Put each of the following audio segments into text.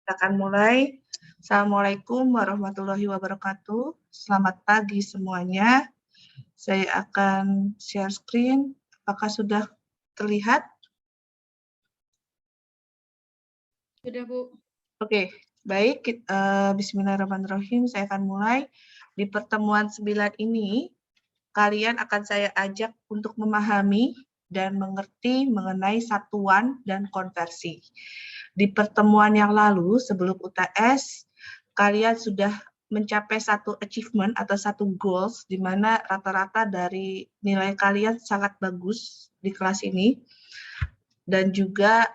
Kita akan mulai. Assalamualaikum warahmatullahi wabarakatuh. Selamat pagi semuanya. Saya akan share screen. Apakah sudah terlihat? Sudah, Bu. Oke, baik. Bismillahirrahmanirrahim. Saya akan mulai. Di pertemuan 9 ini, kalian akan saya ajak untuk memahami dan mengerti mengenai satuan dan konversi. Di pertemuan yang lalu, sebelum UTS, kalian sudah mencapai satu achievement atau satu goals, di mana rata-rata dari nilai kalian sangat bagus di kelas ini. Dan juga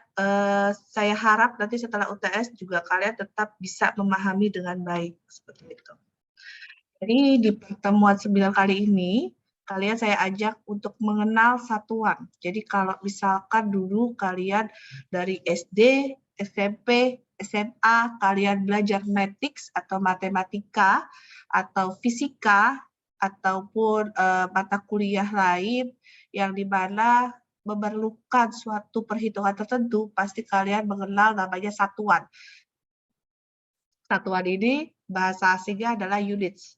saya harap nanti setelah UTS juga kalian tetap bisa memahami dengan baik, seperti itu. Jadi di pertemuan 9 kali ini, kalian saya ajak untuk mengenal satuan. Jadi kalau misalkan dulu kalian dari SD, SMP, SMA, kalian belajar mathematics atau matematika, atau fisika, ataupun mata kuliah lain yang di mana memerlukan suatu perhitungan tertentu, pasti kalian mengenal namanya satuan. Satuan ini bahasa asingnya adalah units.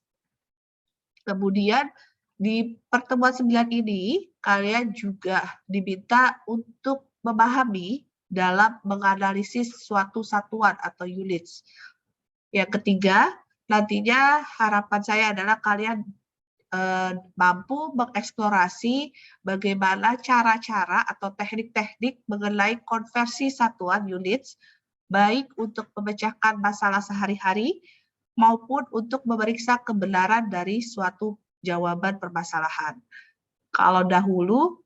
Kemudian di pertemuan 9 ini, kalian juga diminta untuk memahami dalam menganalisis suatu satuan atau units. Yang ketiga, nantinya harapan saya adalah kalian mampu mengeksplorasi bagaimana cara-cara atau teknik-teknik mengenai konversi satuan units, baik untuk memecahkan masalah sehari-hari maupun untuk memeriksa kebenaran dari suatu jawaban permasalahan. Kalau dahulu,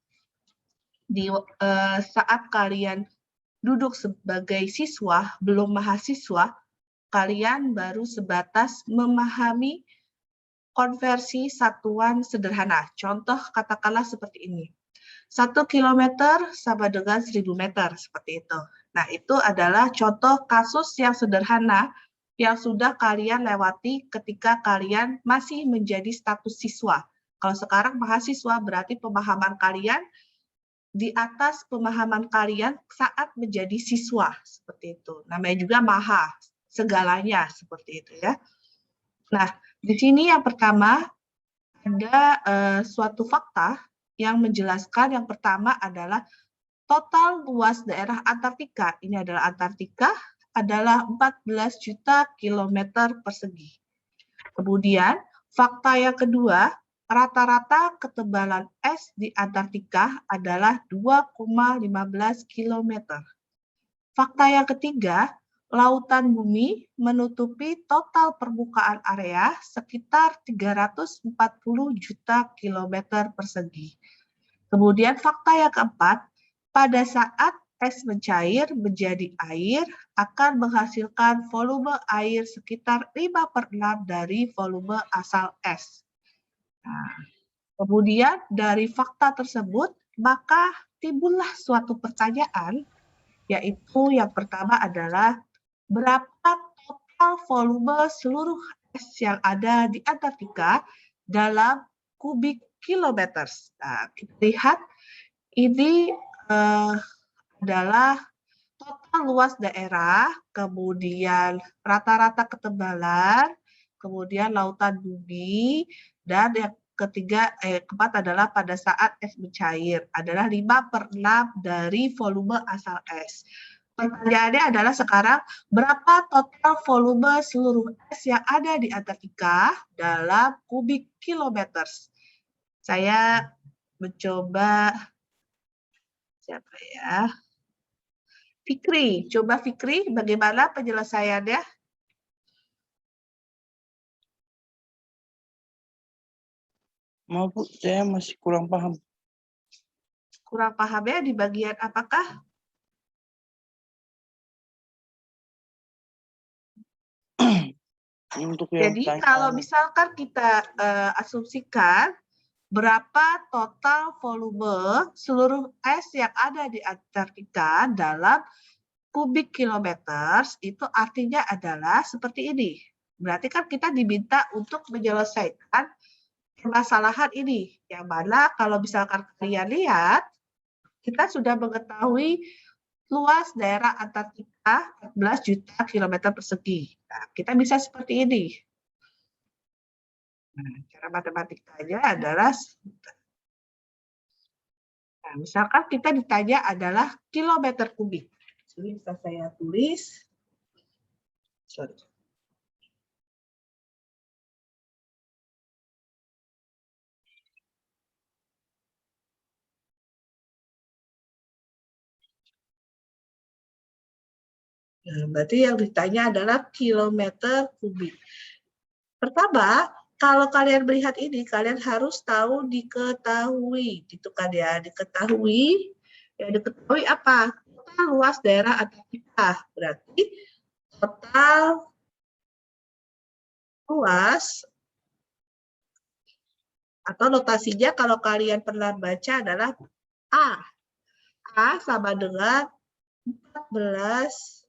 saat kalian duduk sebagai siswa, belum mahasiswa, kalian baru sebatas memahami konversi satuan sederhana. Contoh katakanlah seperti ini. 1 kilometer sama dengan 1000 meter, seperti itu. Nah, itu adalah contoh kasus yang sederhana yang sudah kalian lewati ketika kalian masih menjadi status siswa. Kalau sekarang mahasiswa berarti pemahaman kalian di atas pemahaman kalian saat menjadi siswa, seperti itu. Namanya juga maha, segalanya, seperti itu ya. Nah, di sini yang pertama ada suatu fakta yang menjelaskan yang pertama adalah total luas daerah Antartika, ini adalah Antartika, adalah 14 juta kilometer persegi. Kemudian, fakta yang kedua, rata-rata ketebalan es di Antartika adalah 2,15 kilometer. Fakta yang ketiga, lautan bumi menutupi total permukaan area sekitar 340 juta kilometer persegi. Kemudian fakta yang keempat, pada saat es mencair menjadi air akan menghasilkan volume air sekitar 5/6 dari volume asal es. Nah, kemudian dari fakta tersebut, maka timbullah suatu pertanyaan, yaitu yang pertama adalah berapa total volume seluruh es yang ada di Antartika dalam kubik kilometer. Nah, kita lihat ini adalah total luas daerah, kemudian rata-rata ketebalan, kemudian lautan bumi, dan yang keempat adalah pada saat es mencair, adalah 5/6 dari volume asal es. Pertanyaannya adalah sekarang, berapa total volume seluruh es yang ada di Antartika dalam kubik kilometer? Saya mencoba, siapa ya? Fikri, coba Fikri, bagaimana penyelesaiannya? Maaf Bu, saya masih kurang paham. Kurang pahamnya di bagian apakah? Untuk yang Jadi kalau misalkan kita asumsikan berapa total volume seluruh es yang ada di Antartika dalam kubik kilometer, itu artinya adalah seperti ini. Berarti kan kita diminta untuk menyelesaikan permasalahan ini. Yang mana kalau misalkan kalian lihat, kita sudah mengetahui luas daerah Antartika 14 juta kilometer persegi. Nah, kita bisa seperti ini. Nah, cara matematikanya adalah, nah, misalkan kita ditanya adalah kilometer kubik. Jadi bisa saya tulis. Sorry. Nah, berarti yang ditanya adalah kilometer kubik. Pertama, kalau kalian melihat ini, kalian harus tahu diketahui, gitu kan ya. Diketahui, ya diketahui apa? Total luas daerah Antartika. Berarti total luas atau notasinya kalau kalian pernah baca adalah A. A sama dengan 14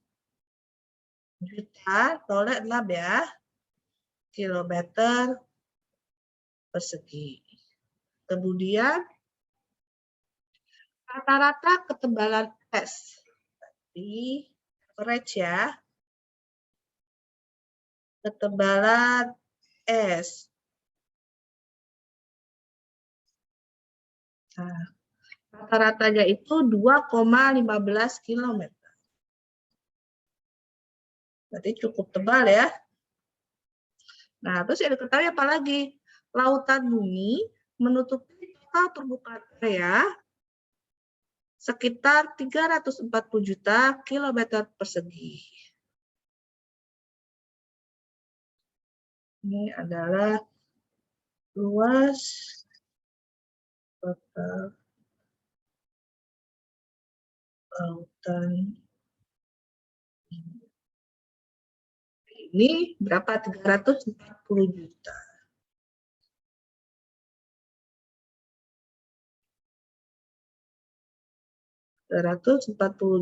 juta 06 ya kilometer persegi. Kemudian rata-rata ketebalan S di average ya, ketebalan S. Nah, rata-ratanya itu 2,15 km. Berarti cukup tebal ya. Nah, terus yang diketahui apa lagi? Lautan bumi menutupi total permukaan area sekitar 340 juta kilometer persegi. Ini adalah luas total lautan. Ini berapa? 340 juta.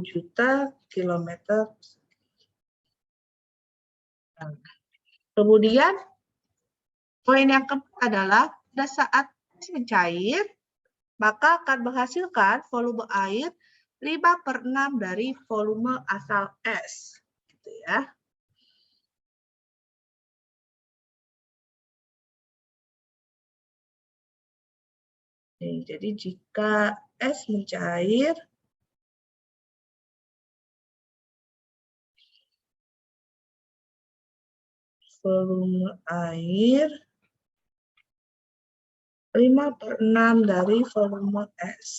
Juta kilometer. Nah, kemudian poin yang keempat adalah pada saat es mencair, maka akan menghasilkan volume air 5/6 dari volume asal es. Gitu ya. Jadi jika es mencair, volume air 5/6 dari volume es.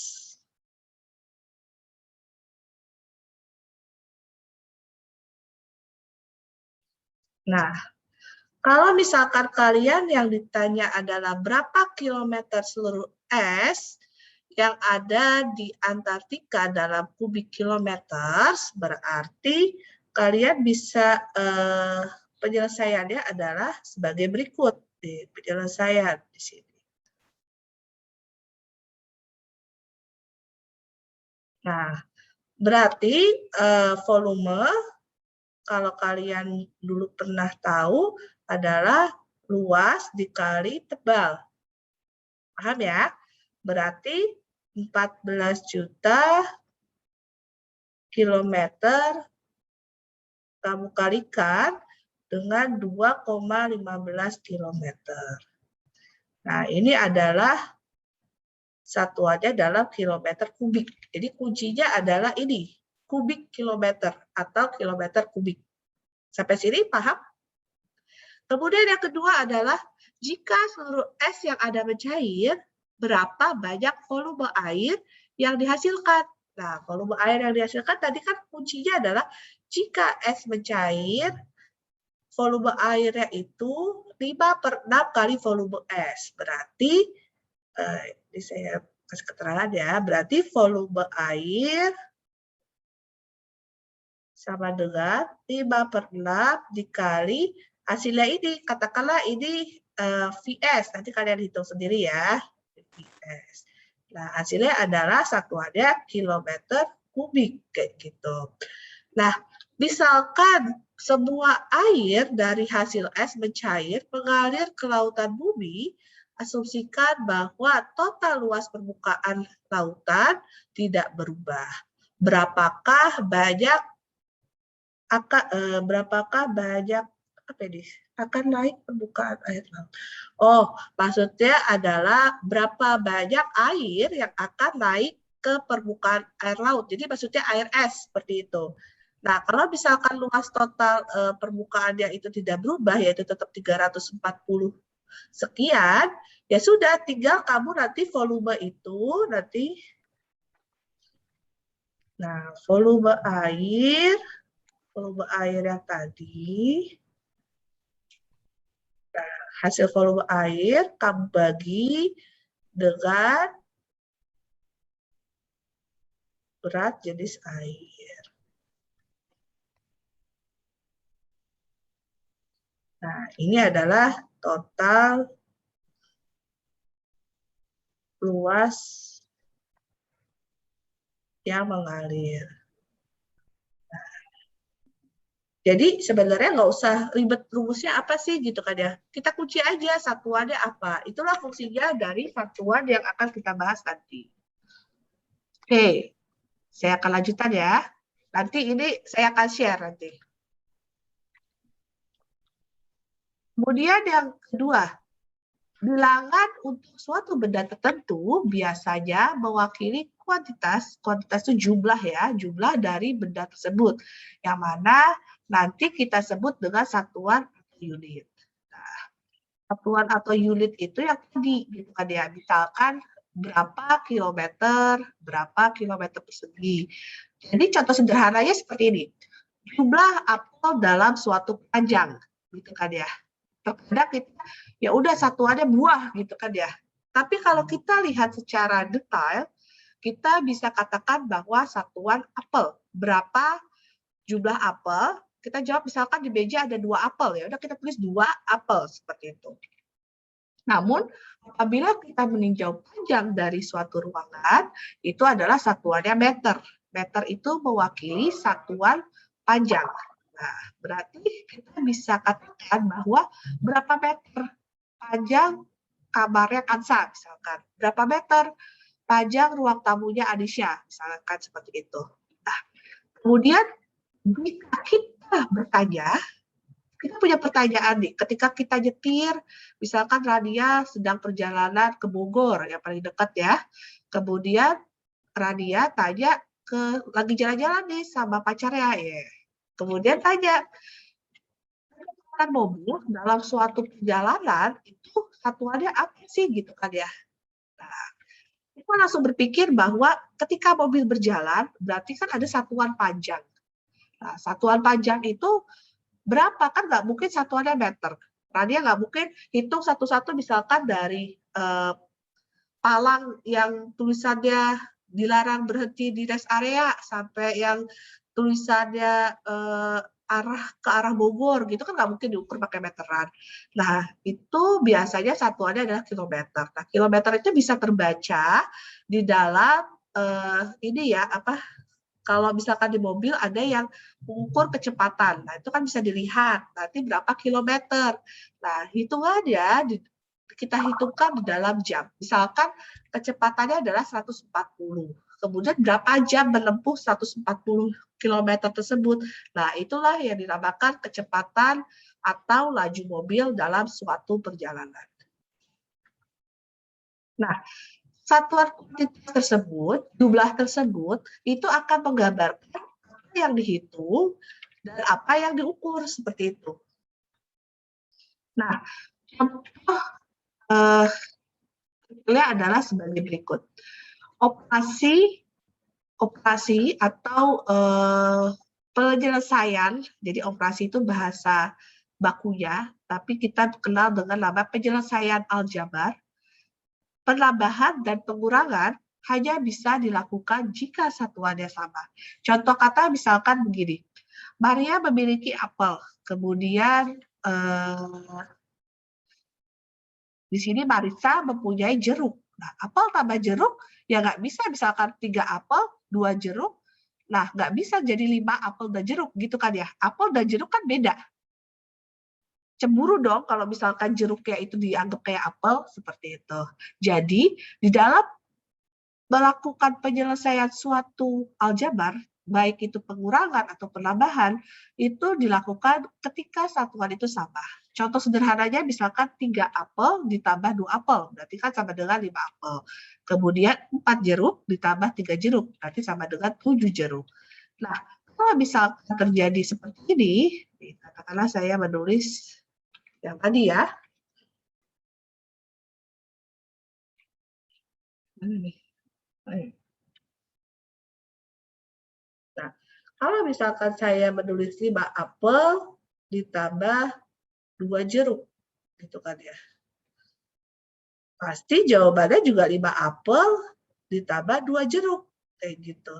Nah, kalau misalkan kalian yang ditanya adalah berapa kilometer seluruh es yang ada di Antartika dalam kubik kilometer, berarti kalian bisa penyelesaiannya adalah sebagai berikut. Di penyelesaian di sini. Nah, berarti volume, kalau kalian dulu pernah tahu, adalah luas dikali tebal. Paham ya? Berarti 14 juta kilometer kamu kalikan dengan 2,15 kilometer. Nah, ini adalah satuannya dalam kilometer kubik. Jadi kuncinya adalah ini, kubik kilometer atau kilometer kubik. Sampai sini paham? Kemudian yang kedua adalah jika seluruh es yang ada mencair, berapa banyak volume air yang dihasilkan. Nah, volume air yang dihasilkan tadi kan kuncinya adalah jika es mencair, volume airnya itu 5/6 kali volume es. Berarti, ini saya kasih keterangan ya, berarti volume air sama dengan 5/6 dikali hasilnya ini. Katakanlah ini Vs, nanti kalian hitung sendiri ya. Vs. Nah, hasilnya adalah satuannya kilometer kubik, kayak gitu. Nah, misalkan semua air dari hasil es mencair mengalir ke lautan bumi, asumsikan bahwa total luas permukaan lautan tidak berubah. berapakah banyak apa ini? Akan naik permukaan air laut. Oh, maksudnya adalah berapa banyak air yang akan naik ke permukaan air laut. Jadi maksudnya air es seperti itu. Nah, kalau misalkan luas total permukaannya itu tidak berubah, yaitu tetap 340 sekian, ya sudah, tinggal kamu nanti volume itu nanti. Nah, volume air yang tadi, nah, hasil volume air kamu bagi dengan berat jenis air. Nah, ini adalah total luas yang mengalir. Jadi sebenarnya nggak usah ribet rumusnya apa sih gitu kan ya. Kita kunci aja satuannya apa. Itulah fungsinya dari satuan yang akan kita bahas nanti. Oke, saya akan lanjutkan ya. Nanti ini saya akan share nanti. Kemudian yang kedua, bilangan untuk suatu benda tertentu biasanya mewakili kuantitas itu jumlah ya, jumlah dari benda tersebut. Yang mana nanti kita sebut dengan satuan atau unit. Nah, satuan atau unit itu yang tadi gitu kan ya, misalkan berapa kilometer persegi. Jadi contoh sederhananya seperti ini. Jumlah apel dalam suatu panjang gitu kan ya. Terkadang kita ya udah satuannya buah gitu kan ya. Tapi kalau kita lihat secara detail, kita bisa katakan bahwa satuan apel, berapa jumlah apel, kita jawab misalkan di meja ada 2 apel, ya udah kita tulis 2 apel seperti itu. Namun apabila kita meninjau panjang dari suatu ruangan, itu adalah satuannya meter. Meter itu mewakili satuan panjang. Nah, berarti kita bisa katakan bahwa berapa meter panjang kamarnya Kansa, misalkan. Berapa meter panjang ruang tamunya Adisha, misalkan seperti itu. Nah, kemudian jika kita bertanya, kita punya pertanyaan nih, ketika kita nyetir, misalkan Rania sedang perjalanan ke Bogor, yang paling dekat ya. Kemudian Rania tanya lagi jalan-jalan nih sama pacarnya ya. Kemudian tanya, mobil dalam suatu perjalanan itu satuannya apa sih gitu kan ya. Nah, kita langsung berpikir bahwa ketika mobil berjalan berarti kan ada satuan panjang. Nah, satuan panjang itu berapa? Kan nggak mungkin satuannya meter. Rania nggak mungkin hitung satu-satu misalkan dari palang yang tulisannya dilarang berhenti di rest area sampai yang tulisannya ke arah Bogor gitu kan nggak mungkin diukur pakai meteran. Nah, itu biasanya satuannya adalah kilometer. Nah, kilometer itu bisa terbaca di dalam ini ya, kalau misalkan di mobil ada yang mengukur kecepatan. Nah, itu kan bisa dilihat nanti berapa kilometer. Nah, hitungannya kita hitungkan di dalam jam. Misalkan kecepatannya adalah 140. Kemudian berapa jam menempuh 140 km tersebut. Nah, itulah yang dinamakan kecepatan atau laju mobil dalam suatu perjalanan. Nah, satuan kuantitas tersebut, jumlah tersebut, itu akan menggambarkan apa yang dihitung dan apa yang diukur, seperti itu. Nah, contoh adalah sebagai berikut. Operasi atau penyelesaian, jadi operasi itu bahasa bakunya, tapi kita kenal dengan nama penyelesaian aljabar. Penambahan dan pengurangan hanya bisa dilakukan jika satuannya sama. Contoh kata misalkan begini, Maria memiliki apel, kemudian di sini Marisa mempunyai jeruk. Nah, apel tambah jeruk, ya nggak bisa misalkan 3 apel, 2 jeruk. Nah, nggak bisa jadi 5 apel dan jeruk, gitu kan ya. Apel dan jeruk kan beda. Cemburu dong kalau misalkan jeruknya itu dianggap kayak apel, seperti itu. Jadi, di dalam melakukan penyelesaian suatu aljabar, baik itu pengurangan atau penambahan, itu dilakukan ketika satuan itu sama. Contoh sederhananya misalkan 3 apel ditambah 2 apel, berarti kan sama dengan 5 apel. Kemudian 4 jeruk ditambah 3 jeruk, berarti sama dengan 7 jeruk. Nah, kalau misalkan terjadi seperti ini, katakanlah saya menulis yang tadi ya. Nah, kalau misalkan saya menulis 5 apel ditambah 2 jeruk, gitu kan ya. Pasti jawabannya juga 5 apel ditambah 2 jeruk, kayak gitu.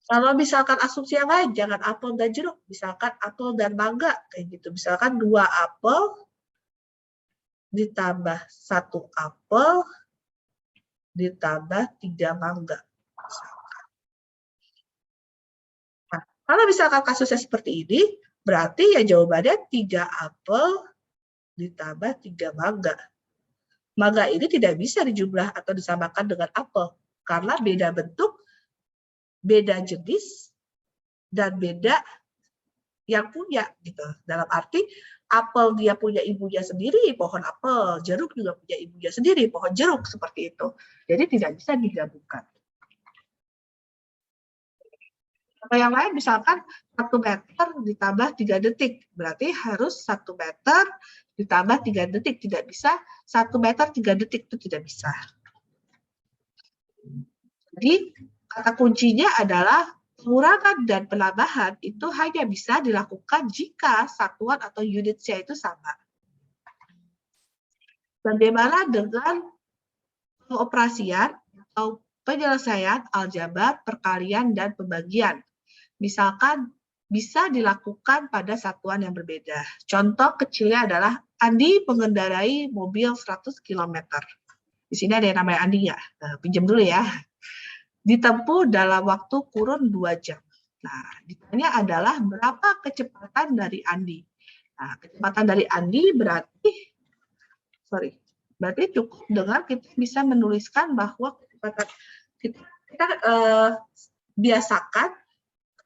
Kalau misalkan asumsi yang lain, jangan apel dan jeruk, misalkan apel dan mangga, kayak gitu. Misalkan 2 apel ditambah 1 apel ditambah 3 mangga. Nah, kalau misalkan kasusnya seperti ini, berarti ya jawabannya 3 apel ditambah 3 mangga. Mangga ini tidak bisa dijumlah atau disamakan dengan apel, karena beda bentuk, beda jenis, dan beda yang punya gitu. Dalam arti apel dia punya ibunya sendiri, pohon apel, jeruk juga punya ibunya sendiri, pohon jeruk, seperti itu. Jadi tidak bisa digabungkan. Atau yang lain misalkan 1 meter ditambah 3 detik, berarti harus 1 meter ditambah 3 detik, tidak bisa 1 meter 3 detik, itu tidak bisa. Jadi kata kuncinya adalah pengurangan dan penambahan itu hanya bisa dilakukan jika satuan atau unitnya itu sama. Bagaimana dengan pengoperasian atau penyelesaian aljabar, perkalian, dan pembagian? Misalkan bisa dilakukan pada satuan yang berbeda. Contoh kecilnya adalah Andi mengendarai mobil 100 km. Di sini ada yang namanya Andi ya, pinjam dulu ya. Ditempuh dalam waktu kurun 2 jam. Nah, ditanya adalah berapa kecepatan dari Andi. Nah, kecepatan dari Andi berarti cukup dengan kita bisa menuliskan bahwa kecepatan kita biasakan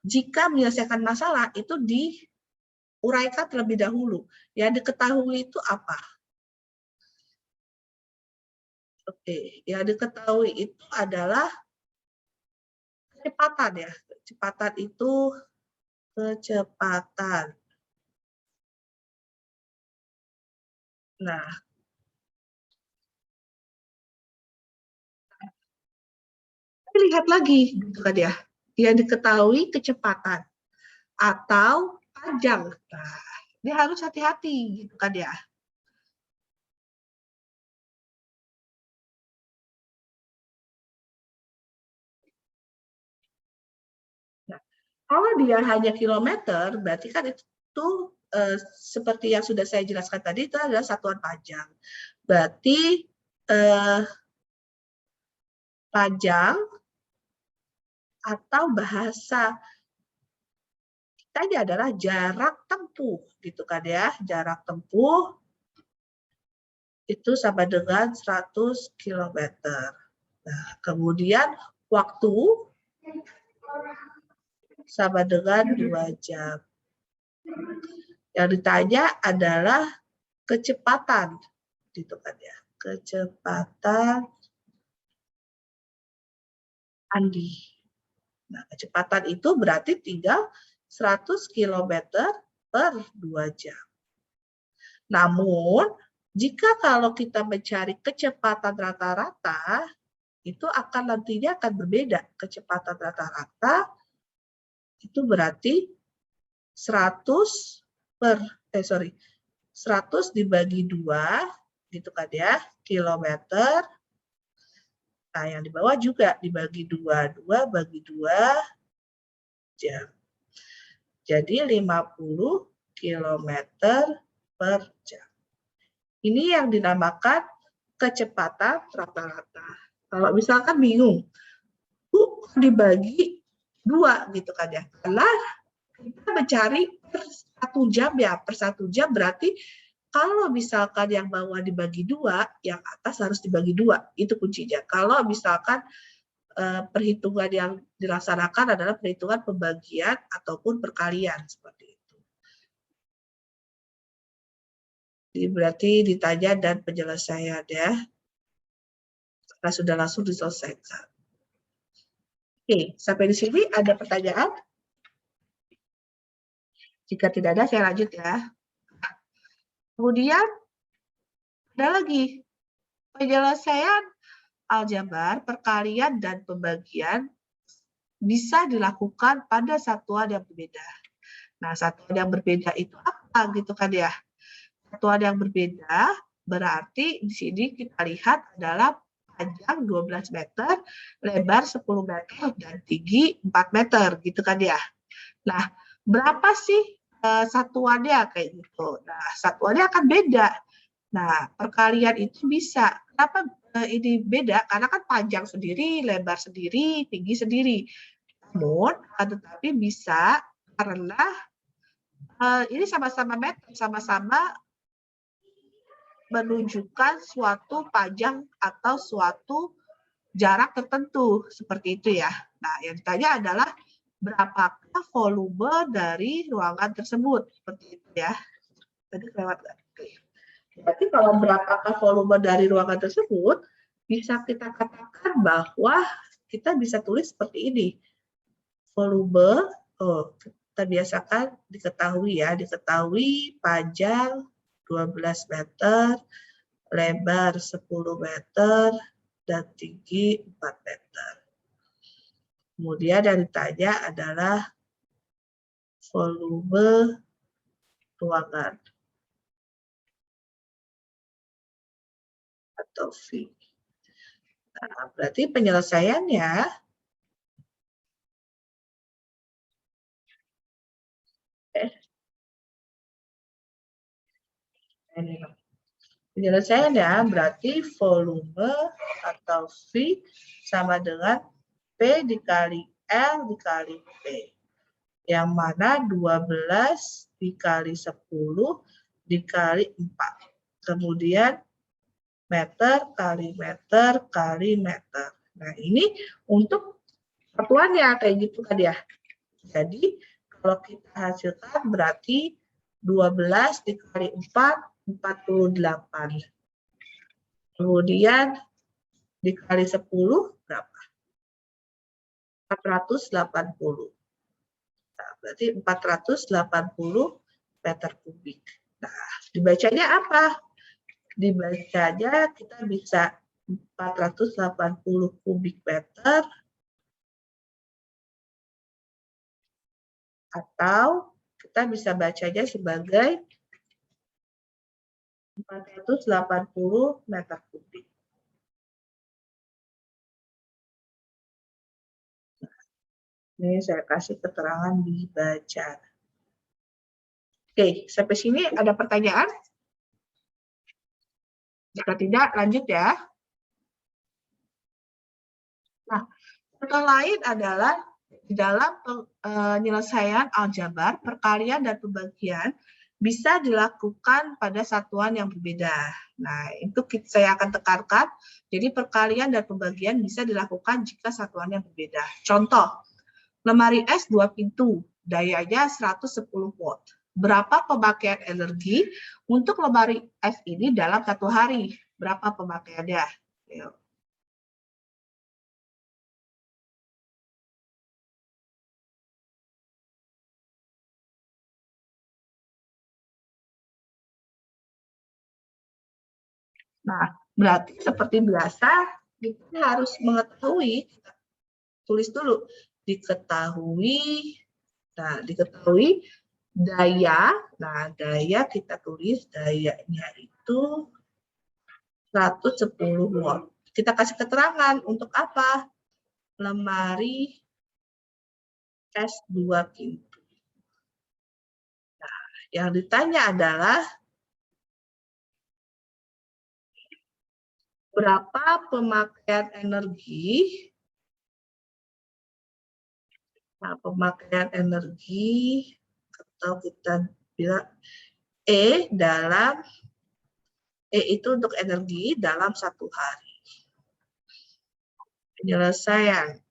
jika menyelesaikan masalah itu diuraikan terlebih dahulu. Yang diketahui itu apa? Oke, yang diketahui itu adalah kecepatan ya. Kecepatan itu kecepatan. Nah, lihat lagi gitu kan ya. Yang diketahui kecepatan atau panjang. Nah, ini harus hati-hati gitu kan ya. Nah, kalau dia hanya kilometer, berarti kan itu seperti yang sudah saya jelaskan tadi, itu adalah satuan panjang. Berarti panjang atau bahasa kitanya adalah jarak tempuh, gitu kan ya. Jarak tempuh itu sama dengan 100 km. Nah, kemudian waktu sama dengan 2 jam. Yang ditanya adalah kecepatan, gitu kan ya. Kecepatan Andi. Nah, kecepatan itu berarti tinggal 100 km per 2 jam. Namun, jika kalau kita mencari kecepatan rata-rata, itu nantinya akan berbeda. Kecepatan rata-rata itu berarti 100 dibagi 2, gitu kan ya, kilometer. Nah, yang di bawah juga dibagi 2 bagi 2 jam. Jadi 50 km per jam. Ini yang dinamakan kecepatan rata-rata. Kalau misalkan bingung, dibagi 2 gitu kan ya. Karena kita mencari per 1 jam ya, per 1 jam berarti Kalau misalkan yang bawah dibagi 2, yang atas harus dibagi 2. Itu kuncinya. Kalau misalkan perhitungan yang dilaksanakan adalah perhitungan pembagian ataupun perkalian seperti itu. Jadi berarti ditanya dan penyelesaian ya. Karena sudah langsung diselesaikan. Oke, sampai di sini ada pertanyaan? Jika tidak ada, saya lanjut ya. Kemudian ada lagi penyelesaian aljabar, perkalian dan pembagian bisa dilakukan pada satuan yang berbeda. Nah, satuan yang berbeda itu apa gitu kan ya? Satuan yang berbeda berarti di sini kita lihat adalah panjang 12 meter, lebar 10 meter, dan tinggi 4 meter gitu kan ya. Nah, berapa sih satuannya kayak gitu? Nah, satuannya akan beda. Nah, perkalian itu bisa. Kenapa ini beda? Karena kan panjang sendiri, lebar sendiri, tinggi sendiri. Namun, tetapi bisa karena ini sama-sama meter, sama-sama menunjukkan suatu panjang atau suatu jarak tertentu, seperti itu ya. Nah, yang ditanya adalah berapakah volume dari ruangan tersebut, seperti itu ya. Tadi kelewat. Berarti kalau berapakah volume dari ruangan tersebut, bisa kita katakan bahwa kita bisa tulis seperti ini. Volume, kita biasakan diketahui ya, diketahui panjang 12 meter, lebar 10 meter, dan tinggi 4 meter. Kemudian yang ditanya adalah volume ruangan atau V. Nah, berarti penyelesaiannya penyelesaiannya berarti volume atau V sama dengan P dikali L dikali P. Yang mana 12 dikali 10 dikali 4. Kemudian meter kali meter kali meter. Nah, ini untuk satuannya kayak gitu kan ya. Jadi, kalau kita hasilkan berarti 12 dikali 4, 48. Kemudian dikali 10 berapa? 480. Nah, berarti 480 meter kubik. Nah, dibacanya apa? Dibacanya kita bisa 480 kubik meter atau kita bisa bacanya sebagai 480 meter kubik. Ini saya kasih keterangan dibaca. Oke, sampai sini ada pertanyaan? Jika tidak, lanjut ya. Nah, contoh lain adalah di dalam penyelesaian aljabar, perkalian dan pembagian bisa dilakukan pada satuan yang berbeda. Nah, itu saya akan tekankan. Jadi perkalian dan pembagian bisa dilakukan jika satuan yang berbeda. Contoh, lemari es 2 pintu, dayanya 110 watt. Berapa pemakaian energi untuk lemari es ini dalam 1 hari? Berapa pemakaiannya? Yuk. Nah, berarti seperti biasa, kita harus mengetahui, tulis dulu, diketahui, nah diketahui daya, nah daya kita tulis dayanya itu 110 watt. Kita kasih keterangan untuk apa? Lemari es 2 pintu. Nah, yang ditanya adalah berapa pemakaian energi? Nah, pemakaian energi atau kita bilang E itu untuk energi dalam 1 hari. Penyelesaian.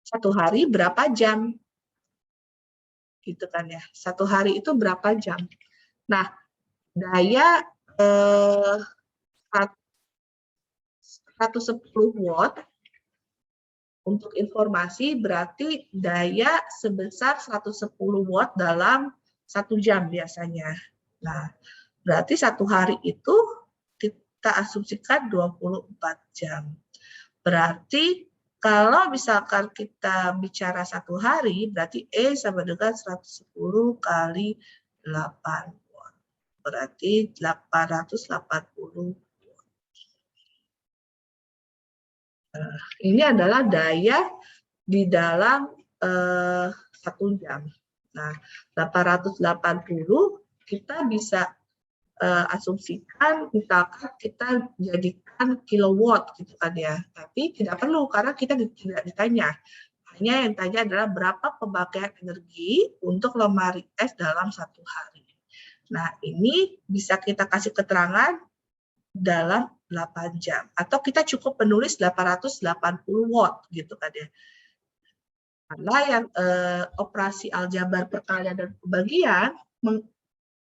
Satu hari berapa jam? Gitu kan ya. 1 hari itu berapa jam? Nah, daya 110 watt untuk informasi berarti daya sebesar 110 watt dalam 1 jam biasanya. Nah, berarti 1 hari itu kita asumsikan 24 jam. Berarti kalau misalkan kita bicara 1 hari, berarti E sama dengan 110 kali 8 watt. Berarti 880. Nah, ini adalah daya di dalam 1 jam. Nah, 880 kita bisa asumsikan misalkan kita jadikan kilowatt gitu kan ya. Tapi tidak perlu karena kita tidak ditanya. Hanya yang tanya adalah berapa pemakaian energi untuk lemari es dalam 1 hari. Nah, ini bisa kita kasih keterangan dalam 8 jam. Atau kita cukup menulis 880 watt gitu kan ya. Karena yang operasi aljabar perkalian dan pembagian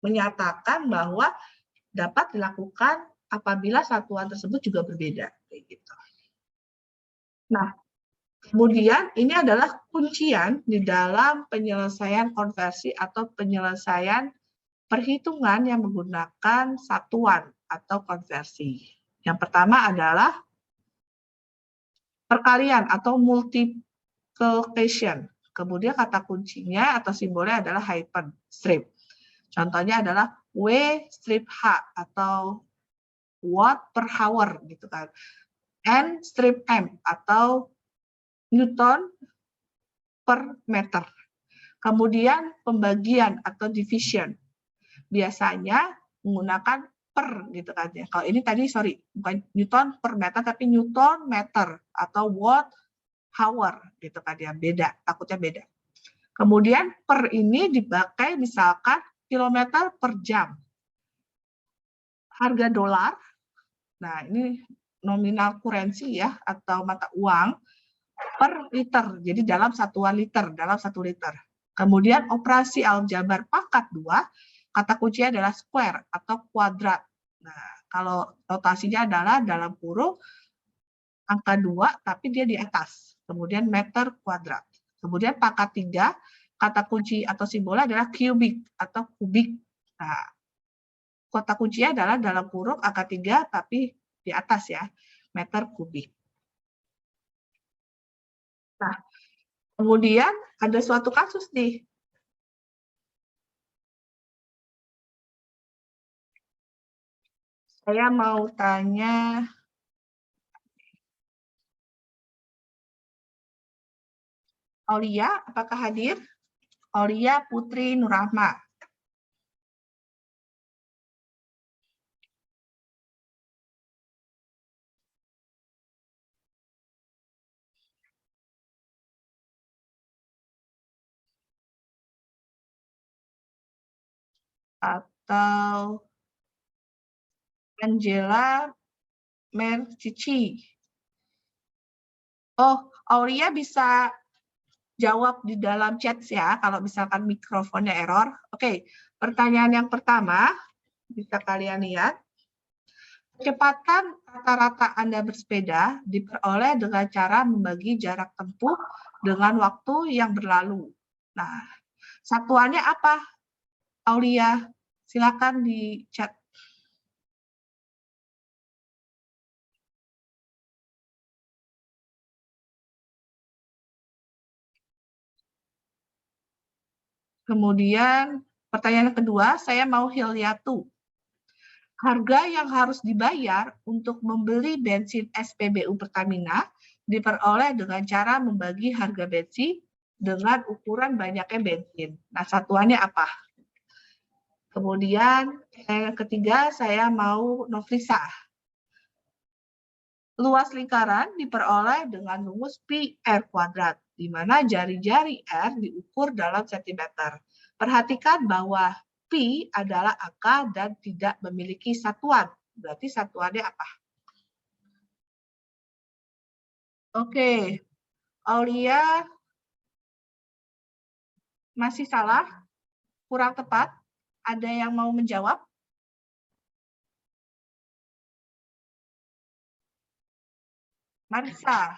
menyatakan bahwa dapat dilakukan apabila satuan tersebut juga berbeda. Kayak gitu. Nah, kemudian ini adalah kuncian di dalam penyelesaian konversi atau penyelesaian perhitungan yang menggunakan satuan atau konversi. Yang pertama adalah perkalian atau multiplication. Kemudian kata kuncinya atau simbolnya adalah hyphen, strip. Contohnya adalah W strip H atau watt per hour gitu kan. N strip M atau Newton per meter. Kemudian pembagian atau division. Biasanya menggunakan per gitu kan ya. Kalau ini tadi bukan Newton per meter tapi Newton meter atau watt hour gitu kan ya. Beda, takutnya beda. Kemudian per ini dipakai misalkan kilometer per jam. Harga dolar, nah ini nominal kurensi ya atau mata uang per liter. Jadi dalam satuan liter, dalam 1 liter. Kemudian operasi aljabar pangkat 2, kata kuncinya adalah square atau kuadrat. Nah, kalau notasinya adalah dalam kurung angka 2 tapi dia di atas. Kemudian meter kuadrat. Kemudian pangkat 3, kata kunci atau simbolnya adalah cubic atau kubik. Nah, kata kuncinya adalah dalam kurung angka 3 tapi di atas ya, meter kubik. Nah, kemudian ada suatu kasus nih. Saya mau tanya, Aulia, apakah hadir? Aulia Putri Nurrahma. Atau Angela Mercici. Oh, Aulia bisa jawab di dalam chat ya, kalau misalkan mikrofonnya error. Oke, pertanyaan yang pertama, bisa kalian lihat. Kecepatan rata-rata Anda bersepeda diperoleh dengan cara membagi jarak tempuh dengan waktu yang berlalu. Nah, satuannya apa, Aulia? Silakan di chat. Kemudian pertanyaan kedua, saya mau Hilyatu. Harga yang harus dibayar untuk membeli bensin SPBU Pertamina diperoleh dengan cara membagi harga bensin dengan ukuran banyaknya bensin. Nah, satuannya apa? Kemudian yang ketiga, saya mau Nofrisa. Luas lingkaran diperoleh dengan rumus pi R kuadrat, di mana jari-jari R diukur dalam sentimeter. Perhatikan bahwa pi adalah angka dan tidak memiliki satuan. Berarti satuannya apa? Oke, Aulia masih salah, kurang tepat. Ada yang mau menjawab? Marisa.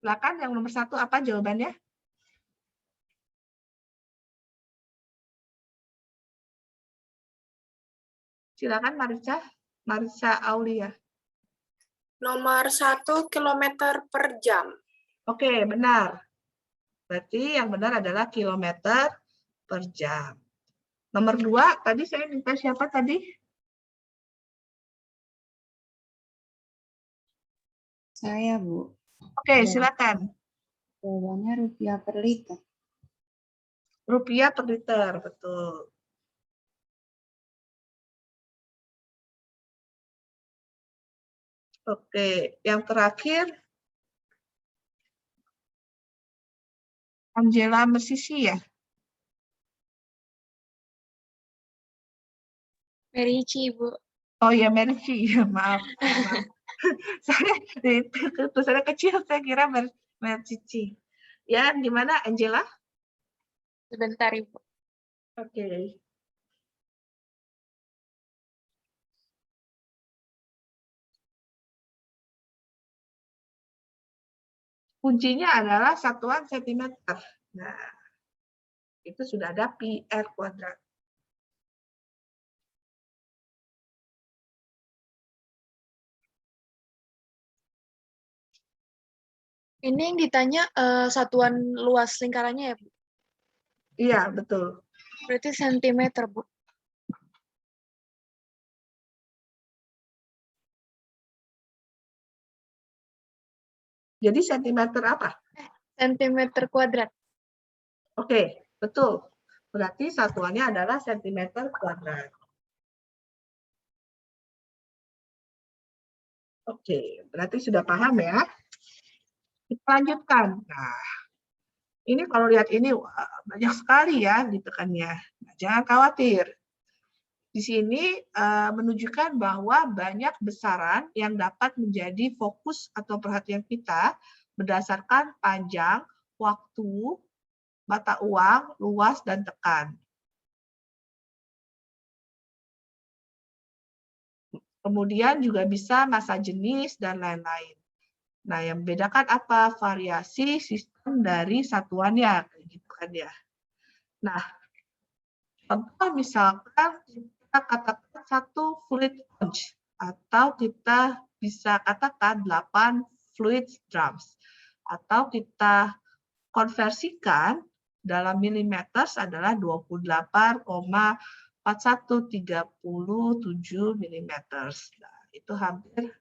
Silakan yang nomor 1 apa jawabannya? Silakan Marisa. Marisa Aulia. Nomor 1 kilometer per jam. Oke, benar. Berarti yang benar adalah kilometer per jam. Nomor 2, tadi saya minta siapa tadi? Saya, Bu. Oke, silakan. Jawabannya rupiah per liter. Rupiah per liter, betul. Oke, yang terakhir Angela Mersisi ya? Merici, Bu. Oh ya, Merci, ya maaf. Saya tulisannya kecil, saya kira Mersisi. Ya, gimana Angela? Sebentar, Ibu. Oke. Kuncinya adalah satuan sentimeter. Nah, itu sudah ada pi R kuadrat. Ini yang ditanya satuan luas lingkarannya ya, Bu? Iya, betul. Berarti sentimeter, Bu. Jadi sentimeter apa? Sentimeter kuadrat. Oke, betul. Berarti satuannya adalah sentimeter kuadrat. Oke, berarti sudah paham ya. Kita lanjutkan. Nah, ini kalau lihat ini banyak sekali ya ditekannya. Nah, jangan khawatir. Di sini menunjukkan bahwa banyak besaran yang dapat menjadi fokus atau perhatian kita berdasarkan panjang, waktu, mata uang, luas, dan tekan. Kemudian juga bisa masa jenis dan lain-lain. Nah, yang membedakan apa? Variasi sistem dari satuannya, gitu kan ya. Nah, contoh misalkan kita katakan satu fluid ounce, atau kita bisa katakan 8 fluid drums, atau kita konversikan dalam milimeter adalah 28,4137 mm. Nah, itu hampir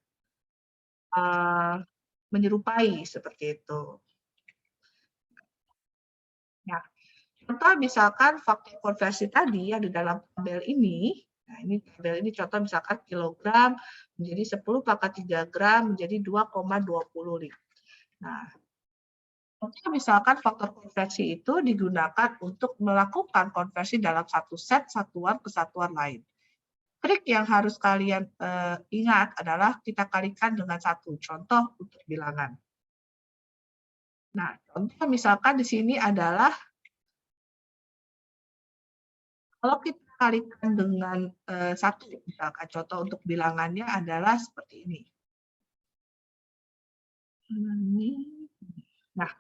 menyerupai seperti itu. Nah, contoh misalkan faktor konversi tadi yang di dalam tabel ini, nah ini tabel ini contoh misalkan kilogram menjadi 10 pangkat 3 gram menjadi 2,20 liter. Nah, contoh misalkan faktor konversi itu digunakan untuk melakukan konversi dalam satu set satuan ke satuan lain. Trik yang harus kalian ingat adalah kita kalikan dengan satu. Contoh untuk bilangan. Nah, contoh misalkan di sini adalah kalau kita kalikan dengan satu, misalkan contoh untuk bilangannya adalah seperti ini. Nah,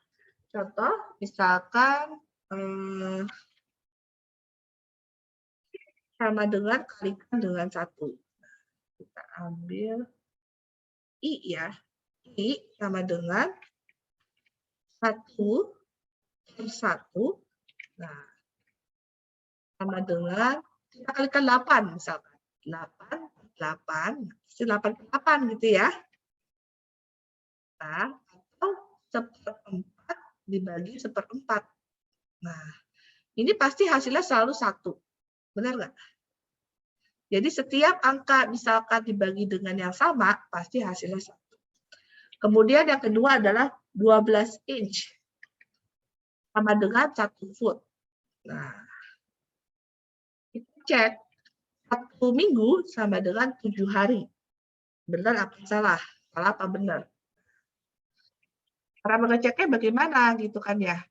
contoh misalkan sama dengan kalikan dengan satu. Kita ambil I ya. I sama dengan 1 per 1. Nah, sama dengan, kita kalikan 8 misalkan. 8, 8, 8 per 8 gitu ya. Nah, atau 1/4 dibagi 1/4. Nah, ini pasti hasilnya selalu 1. Benar nggak? Jadi setiap angka misalkan dibagi dengan yang sama, pasti hasilnya 1. Kemudian yang kedua adalah 12 inch sama dengan 1 foot. Nah, kita cek 1 minggu sama dengan 7 hari. Benar apa salah? Salah apa benar? Cara mengeceknya bagaimana gitu kan ya?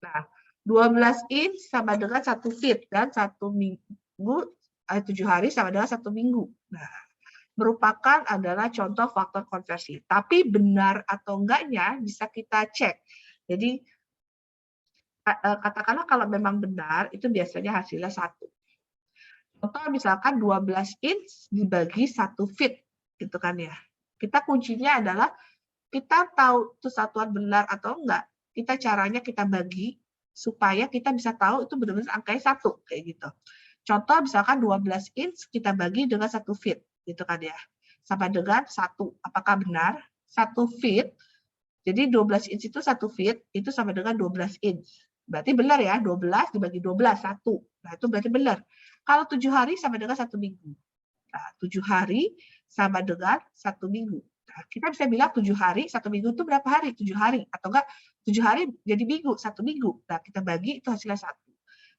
Nah, 12 inch sama dengan 1 feet dan 1 minggu, 7 hari sama dengan 1 minggu. Nah, merupakan adalah contoh faktor konversi. Tapi benar atau enggaknya bisa kita cek. Jadi, katakanlah kalau memang benar, itu biasanya hasilnya 1. Contoh misalkan 12 inch dibagi 1 feet, gitu kan ya. Kita kuncinya adalah, kita tahu itu satuan benar atau enggak, caranya kita bagi, supaya kita bisa tahu itu benar-benar angkanya 1, kayak gitu. Contoh misalkan 12 inch kita bagi dengan 1 feet, gitu kan ya. Sama dengan 1. Apakah benar? 1 feet, jadi 12 inch itu 1 feet, itu sama dengan 12 inch. Berarti benar ya, 12 dibagi 12, 1. Nah, itu berarti benar. Kalau 7 hari sama dengan 1 minggu. Nah, 7 hari sama dengan 1 minggu. Nah, kita bisa bilang 7 hari, 1 minggu itu berapa hari? 7 hari. Atau enggak, 7 hari jadi minggu, 1 minggu. Nah, kita bagi, itu hasilnya 1.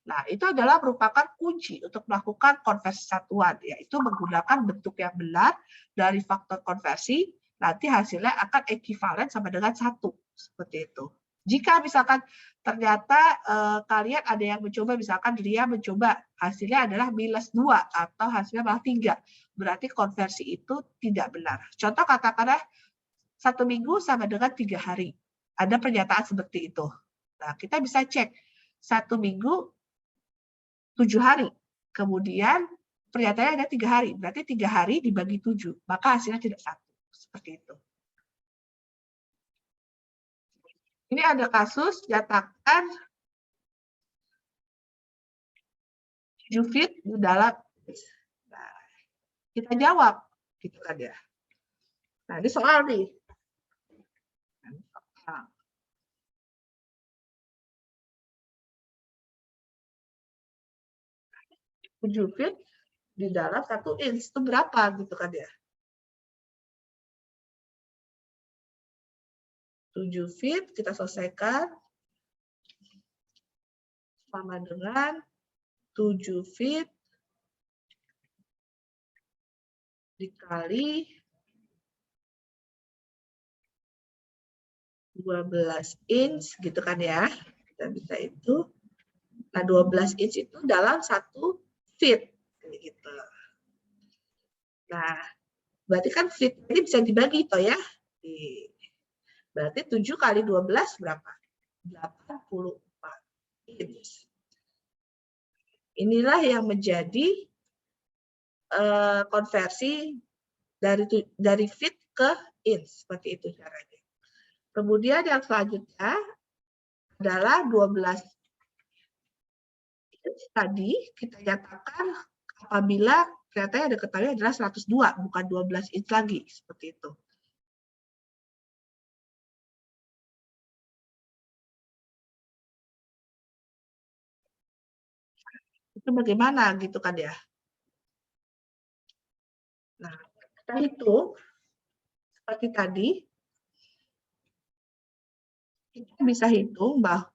Nah, itu adalah merupakan kunci untuk melakukan konversi satuan, yaitu menggunakan bentuk yang benar dari faktor konversi, nanti hasilnya akan ekivalen sama dengan 1. Seperti itu. Jika misalkan ternyata kalian ada yang mencoba, misalkan dia mencoba hasilnya adalah -2 atau hasilnya malah 3, berarti konversi itu tidak benar. Contoh katakanlah 1 minggu sama dengan 3 hari. Ada pernyataan seperti itu. Nah, kita bisa cek 1 minggu 7 hari. Kemudian pernyataannya ada 3 hari. Berarti 3 hari dibagi 7. Maka hasilnya tidak 1. Seperti itu. Ini ada kasus nyatakan 7 feet di dalam. Nah, kita jawab. Gitu kan ya. Nah, ini soal nih. 7 feet di dalam 1 inch itu berapa gitu kan ya. 7 feet kita selesaikan sama dengan 7 feet dikali 12 inch gitu kan ya. Kita bisa itu. Nah, 12 inch itu dalam 1 feet gitu. Nah, berarti kan feet ini bisa dibagi toh ya. Berarti 7 kali 12 berapa? 84 inch. Inilah yang menjadi konversi dari feet ke inch. Seperti itu caranya. Kemudian yang selanjutnya adalah 12 inch tadi kita nyatakan apabila ternyata yang diketahui adalah 102, bukan 12 inch lagi. Seperti itu. Itu bagaimana gitu kan ya. Nah, kita hitung seperti tadi. Kita bisa hitung bahwa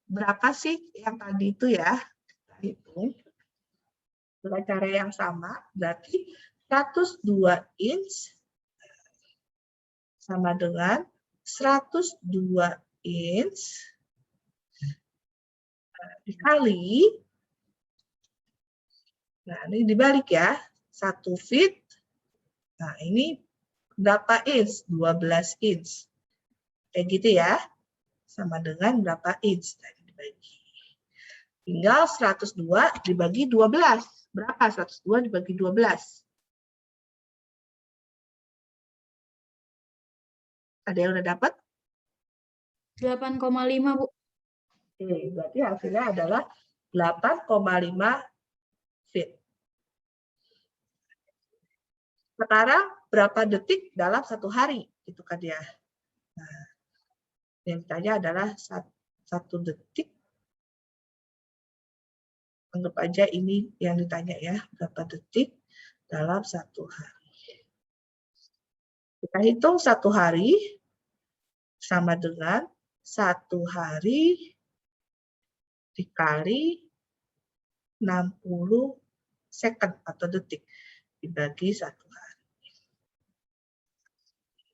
berapa sih yang tadi itu ya. Kita hitung dengan cara yang sama. Berarti 102 inch sama dengan 102 inch dikali, nah ini dibalik ya, 1 feet, nah ini berapa inch? 12 inch. Kayak gitu ya, sama dengan berapa inch tadi dibagi. Tinggal 102 dibagi 12. Berapa 102 dibagi 12? Ada yang udah dapat? 8,5, Bu. Oke, berarti hasilnya adalah 8,5 feet. Sekarang berapa detik dalam 1 hari? Itu kan ya. Nah, yang ditanya adalah 1 detik Anggap aja ini yang ditanya ya, berapa detik dalam 1 hari. Kita hitung 1 hari sama dengan 1 hari dikali 60 second atau detik dibagi 1 hari.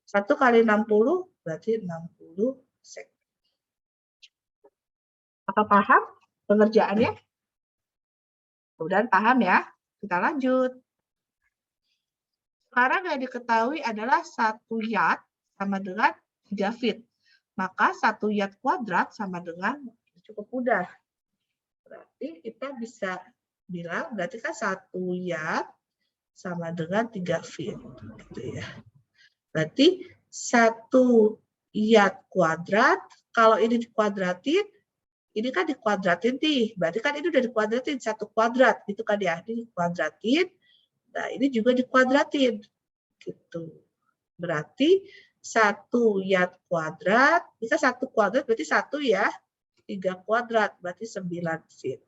1 kali 60 berarti 60 second. Apakah paham pengerjaannya? Mudah-mudahan paham ya. Kita lanjut. Sekarang yang diketahui adalah 1 yard sama dengan 3 feet. Maka 1 yard kuadrat sama dengan, cukup mudah. Berarti kita bisa bilang, berarti kan 1 yard sama dengan 3 feet. Gitu ya. Berarti 1 yard kuadrat, kalau ini dikuadratin, ini kan dikuadratin nih. Berarti kan ini udah dikuadratin, 1 kuadrat. Gitu kan ya, ini dikuadratin. Nah, ini juga dikuadratin. Gitu. Berarti 1 yard kuadrat, bisa 1 kuadrat berarti 1 ya, 3 kuadrat berarti 9 feet.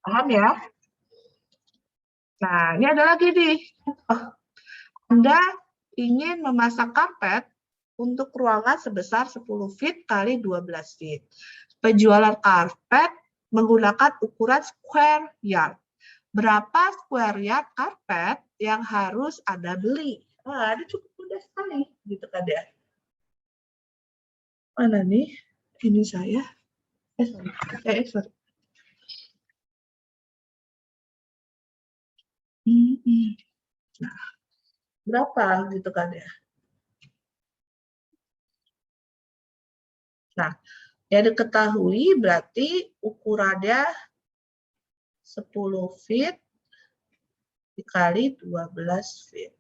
Paham ya? Nah, ini ada lagi nih. Anda ingin memasang karpet untuk ruangan sebesar 10 feet kali 12 feet. Penjualan karpet menggunakan ukuran square yard. Berapa square yard karpet yang harus Anda beli? Wah, ini cukup mudah sekali, gitu kan ya. Mana nih? Ini saya. Sorry. Nah, berapa gitu kan ya? Nah, yang diketahui berarti ukurannya 10 feet dikali 12 feet.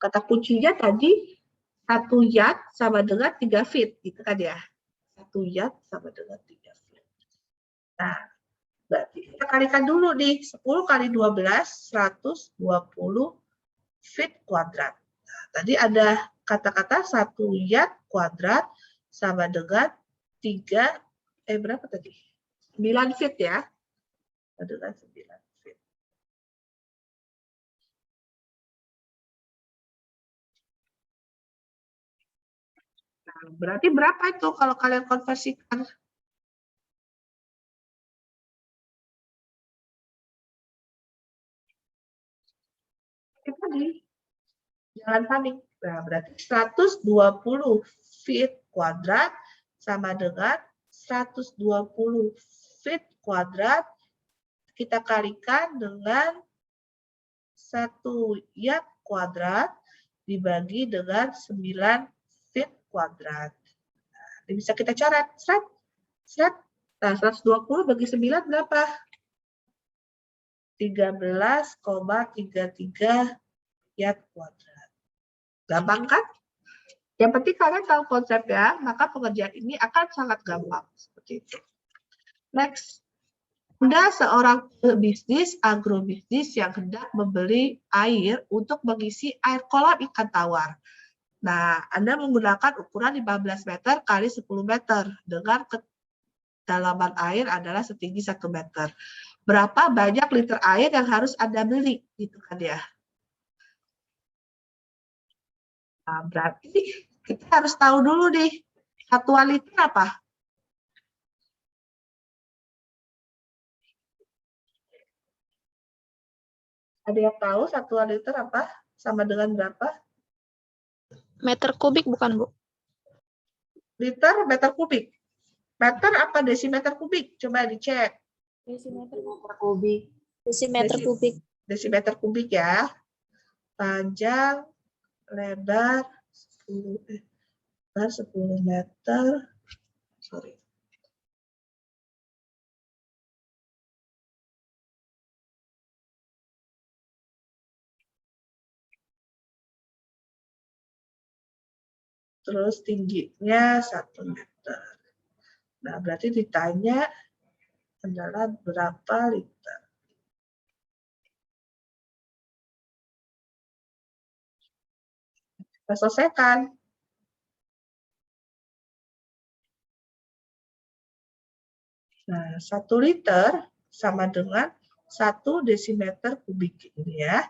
Kata kuncinya tadi 1 yard sama dengan 3 feet, gitu kan ya? 1 yard sama dengan 3 feet. Nah, berarti kita kalikan dulu nih, 10 kali 12, 120 feet kuadrat. Nah, tadi ada kata-kata 1 yard kuadrat sama dengan 3, berapa tadi? 9 feet ya. Dengan 9 feet. Nah, berarti berapa itu kalau kalian konversikan? Tadi, jangan panik. Nah, berarti 120 feet kuadrat sama dengan 120 feet kuadrat kita kalikan dengan 1 yard kuadrat dibagi dengan 9 feet kuadrat. Nah, ini bisa kita coret. Nah, 120 bagi 9 berapa? 13,33 yard kuadrat. Gampang kan? Yang penting kalian tahu konsep ya, maka pengerjaan ini akan sangat gampang. Seperti itu. Next. Anda seorang pebisnis agrobisnis yang hendak membeli air untuk mengisi air kolam ikan tawar. Nah, Anda menggunakan ukuran 15 meter kali 10 meter dengan kedalaman air adalah setinggi 1 meter. Berapa banyak liter air yang harus Anda beli? Gitu kan ya. Nah, berarti kita harus tahu dulu nih, satuan liter apa? Ada yang tahu satuan liter apa? Sama dengan berapa? Meter kubik bukan, Bu? Liter, meter kubik. Meter apa desimeter kubik? Coba dicek. Desimeter kubik. Desimeter kubik. Desimeter kubik ya. Panjang, lebar 10 meter. Sorry. Terus tingginya 1 meter. Nah, berarti ditanya adalah berapa liter. Kita selesaikan. 1 liter sama dengan 1 desimeter kubik ini ya.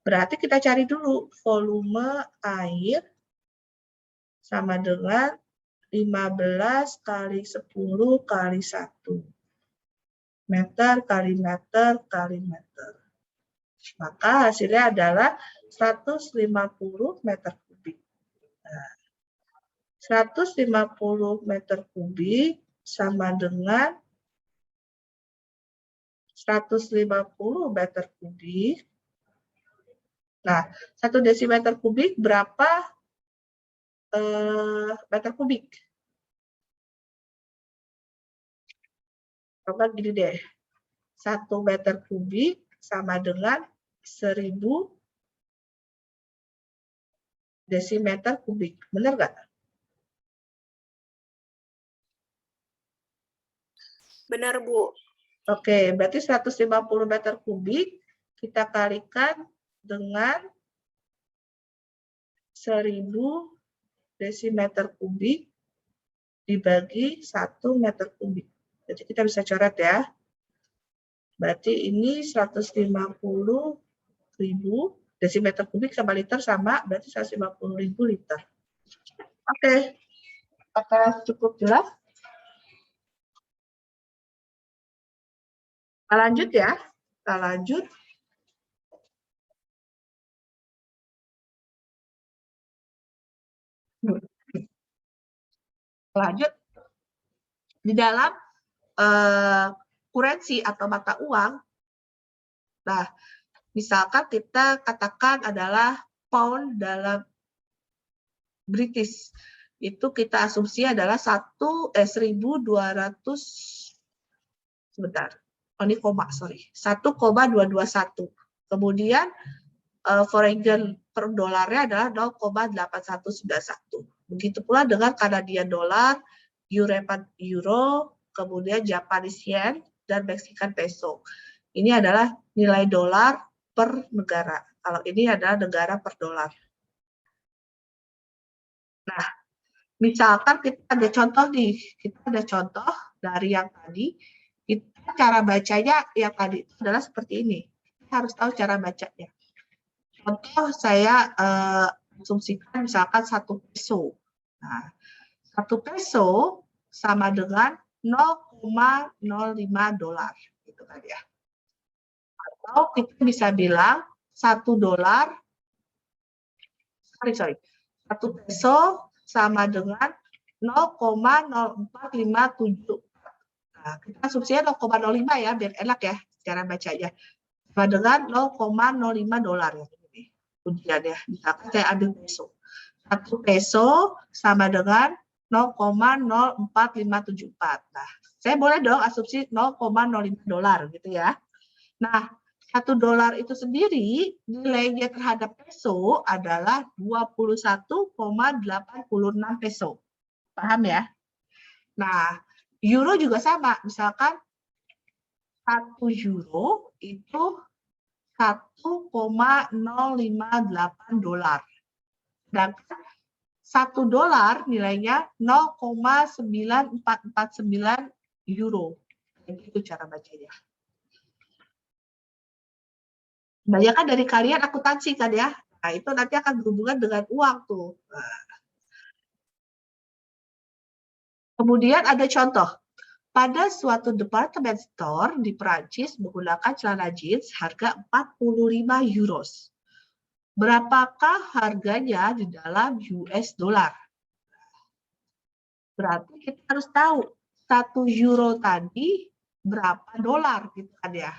Berarti kita cari dulu volume air sama dengan 15 kali 10 kali 1. Meter kali meter kali meter. Maka hasilnya adalah 150 meter kubik. Nah, 150 meter kubik sama dengan 150 meter kubik. Nah, 1 desimeter kubik berapa meter kubik? Coba gini deh. 1 meter kubik sama dengan 1000 desimeter kubik. Benar nggak? Benar, Bu. Oke, berarti 150 meter kubik kita kalikan dengan 1000 desimeter kubik dibagi 1 meter kubik. Jadi kita bisa coret ya. Berarti ini 150.000 desimeter kubik sama liter sama, berarti 150.000 liter. Oke, apakah cukup jelas? Kita lanjut ya. Kita lanjut. Lanjut. Di dalam kurensi atau mata uang, nah, misalkan kita katakan adalah pound dalam British, itu kita asumsi adalah 1.200, sebentar, oh ini koma, sorry, 1,221. Kemudian foreign per dolarnya adalah 0,8191. Begitu pula dengan Canadian dollar, euro, kemudian Japanese yen, dan Mexican peso. Ini adalah nilai dolar per negara. Kalau ini adalah negara per dolar. Nah, misalkan kita ada contoh nih, kita ada contoh dari yang tadi, kita cara bacanya yang tadi itu adalah seperti ini. Kita harus tahu cara bacanya. Contoh saya asumsikan misalkan 1 peso. Nah, 1 peso sama dengan 0,05 dolar. Gitu kan ya. Atau kita bisa bilang 1 dolar, 1 peso sama dengan 0,0457. Nah, kita asumsinya 0,05 ya, biar enak ya cara bacanya. Sama dengan 0,05 dolar ya. Ujian ya, misalkan saya ambil peso. 1 peso sama dengan 0,04574. Nah, saya boleh dong asumsi 0,05 dolar gitu ya. Nah, 1 dolar itu sendiri nilainya terhadap peso adalah 21,86 peso. Paham ya? Nah, euro juga sama. Misalkan 1 euro itu 1,058 dolar. Dan 1 dolar nilainya 0,9449 euro. Itu cara bacanya. Banyak kan dari kalian akuntansi kan ya? Nah, itu nanti akan berhubungan dengan uang tuh. Nah. Kemudian ada contoh. Pada suatu department store di Perancis menggunakan celana jeans harga 45 euros. Berapakah harganya di dalam US dollar? Berarti kita harus tahu 1 euro tadi berapa dolar gitu kan ya.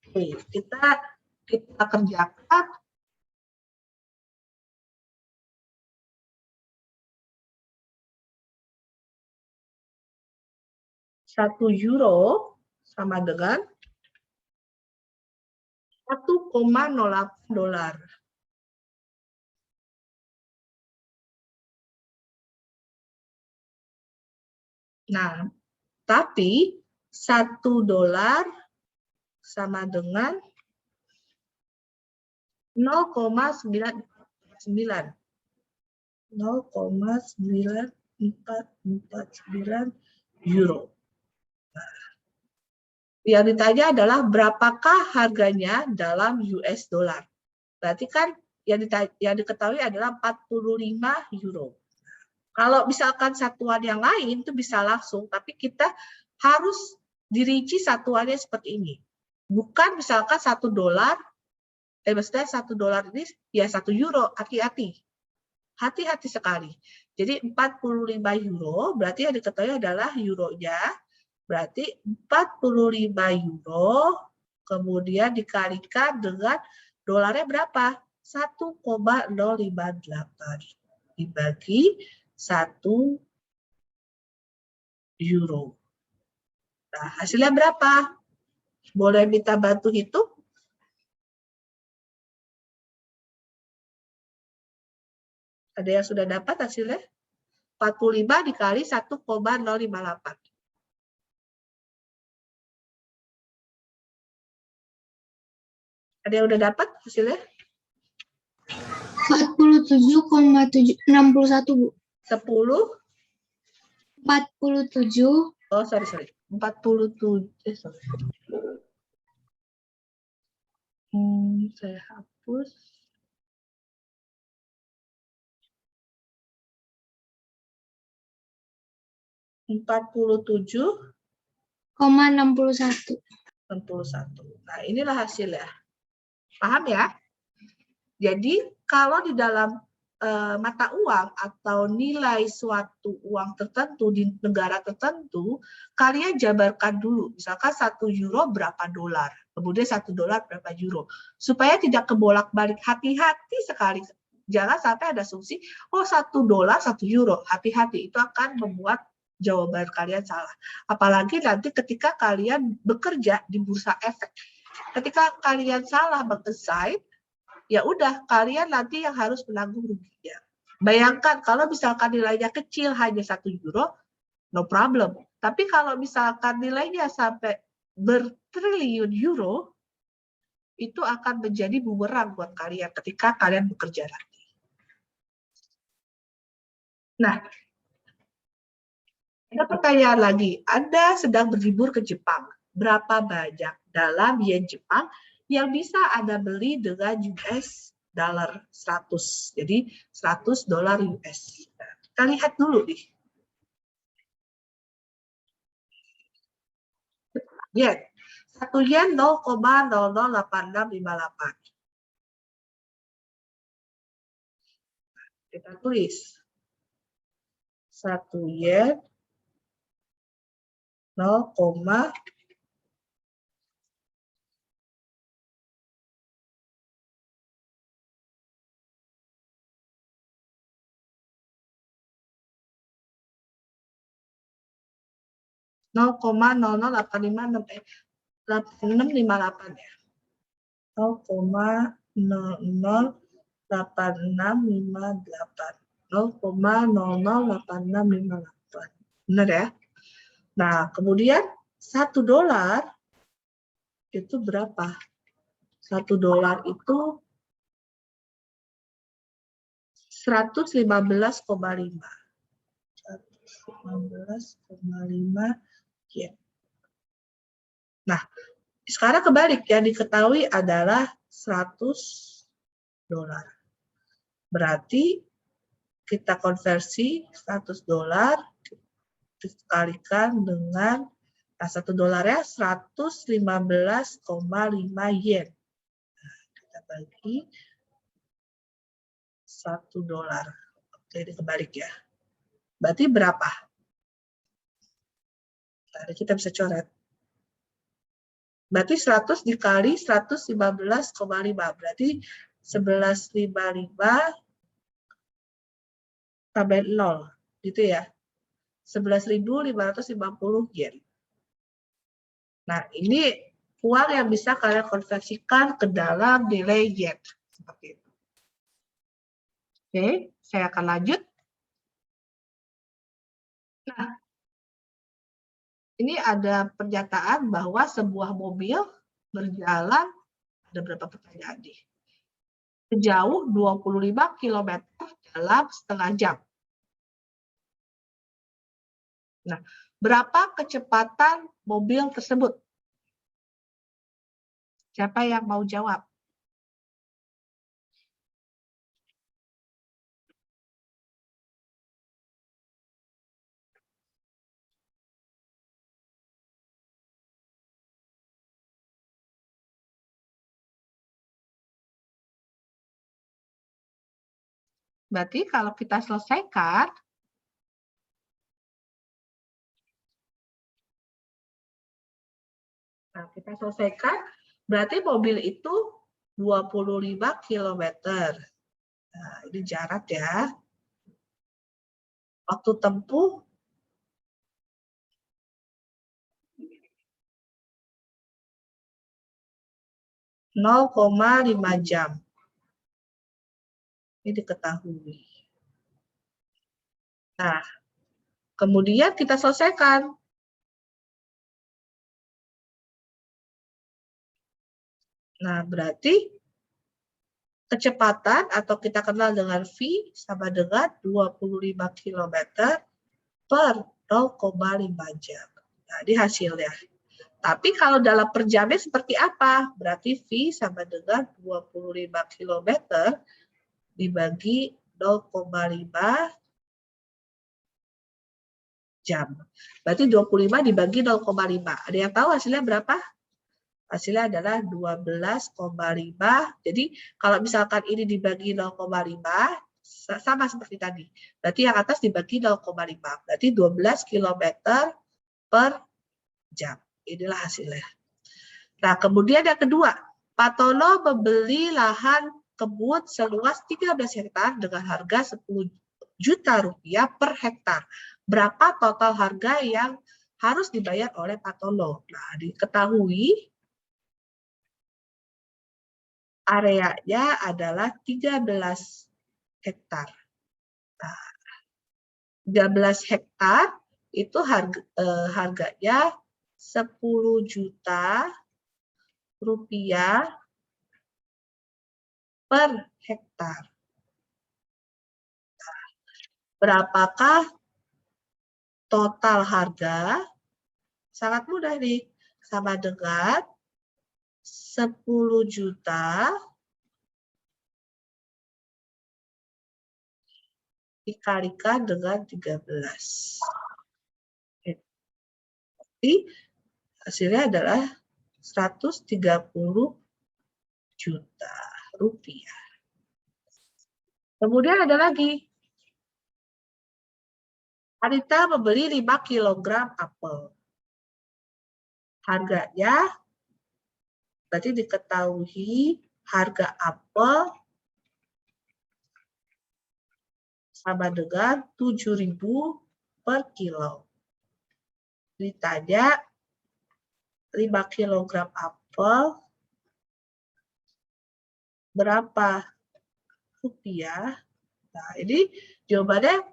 Oke, kita kerjakan. €1 sama dengan 1,08 dolar. Nah, tapi 1 dolar sama dengan 0,949. 0,9449 euro. Yang ditanya adalah berapakah harganya dalam US dollar. Berarti kan yang diketahui adalah 45 euro. Kalau misalkan satuan yang lain itu bisa langsung, tapi kita harus dirinci satuannya seperti ini. Bukan misalkan $1, maksudnya $1 ini ya 1 euro, hati-hati. Hati-hati sekali. Jadi 45 euro, berarti yang diketahui adalah euronya, berarti 45 euro, kemudian dikalikan dengan dolarnya berapa? 1,058 dibagi 1 euro. Nah, hasilnya berapa? Boleh minta bantu hitung? Ada yang sudah dapat hasilnya? 45 dikali 1,058. Ada yang udah dapat hasilnya? 47,61, Bu. 10? 47. Oh, sorry. 47. Sorry. Saya hapus. $47,61. 61. Nah, inilah hasilnya. Paham ya? Jadi, kalau di dalam mata uang atau nilai suatu uang tertentu di negara tertentu, kalian jabarkan dulu. Misalkan 1 euro berapa dolar, kemudian 1 dolar berapa euro. Supaya tidak kebolak-balik, hati-hati sekali. Jangan sampai ada asumsi, oh 1 dolar 1 euro. Hati-hati, itu akan membuat jawaban kalian salah. Apalagi nanti ketika kalian bekerja di bursa efek. Ketika kalian salah meng-assign, ya udah kalian nanti yang harus menanggung ruginya. Bayangkan kalau misalkan nilainya kecil hanya 1 euro, no problem. Tapi kalau misalkan nilainya sampai bertriliun euro, itu akan menjadi bumerang buat kalian ketika kalian bekerja nanti. Nah, ada pertanyaan lagi. Anda sedang berlibur ke Jepang. Berapa banyak dalam yen Jepang yang bisa Anda beli dengan US dollar 100. Jadi $100 US. Nah, kita lihat dulu nih. Yen. 1 yen 0,008658. Kita tulis. 1 yen 0, 0,008658 ya. 0,008658. 0,008658. Benar ya? Nah, kemudian 1 dolar itu berapa? 1 dolar itu 115,5. 115,5 yen. Nah, sekarang kebalik, yang diketahui adalah 100 dolar. Berarti kita konversi 100 dolar dikalikan dengan 1 dolarnya 115,5 yen. Nah, kita bagi 1 dolar. Oke, ini kebalik ya. Berarti berapa? Nah, kita bisa coret. Berarti 100 dikali 115,5. Berarti 1155 tambah 0. Gitu ya. 11.550 yen. Nah, ini uang yang bisa kalian konversikan ke dalam nilai yen. Seperti itu. Oke, saya akan lanjut. Nah, ini ada pernyataan bahwa sebuah mobil berjalan, ada berapa pertanyaan nih? Sejauh 25 km dalam setengah jam. Nah, berapa kecepatan mobil tersebut? Siapa yang mau jawab? Berarti kalau kita selesaikan, berarti mobil itu 25 km. Nah, ini jarak ya. Waktu tempuh 0,5 jam. Ini diketahui. Nah, kemudian kita selesaikan. Nah, berarti kecepatan atau kita kenal dengan V sama dengan 25 km per 0,5 jam. Nah, ini hasilnya. Tapi kalau dalam per jamnya seperti apa? Berarti V sama dengan 25 km dibagi 0,5 jam. Berarti 25 dibagi 0,5. Ada yang tahu hasilnya berapa? Hasilnya adalah 12,5. Jadi kalau misalkan ini dibagi 0,5, sama seperti tadi. Berarti yang atas dibagi 0,5. Berarti 12 km per jam. Inilah hasilnya. Nah, kemudian yang kedua, Pak Tono membeli lahan kebun seluas 13 hektar dengan harga 10 juta rupiah per hektar. Berapa total harga yang harus dibayar oleh Pak Tono? Nah, diketahui areanya adalah 13 hektar. Nah, 13 hektar itu harganya 10 juta rupiah per hektar. Nah, berapakah total harga? Sangat mudah nih, sama dengan 10 juta dikalikan dengan 13. Jadi hasilnya adalah 130 juta rupiah. Kemudian ada lagi. Anita membeli 5 kg apel. Harganya berarti diketahui harga apel sama dengan 7.000 per kilo. Ditanya 5 kg apel berapa rupiah? Nah, ini jawabannya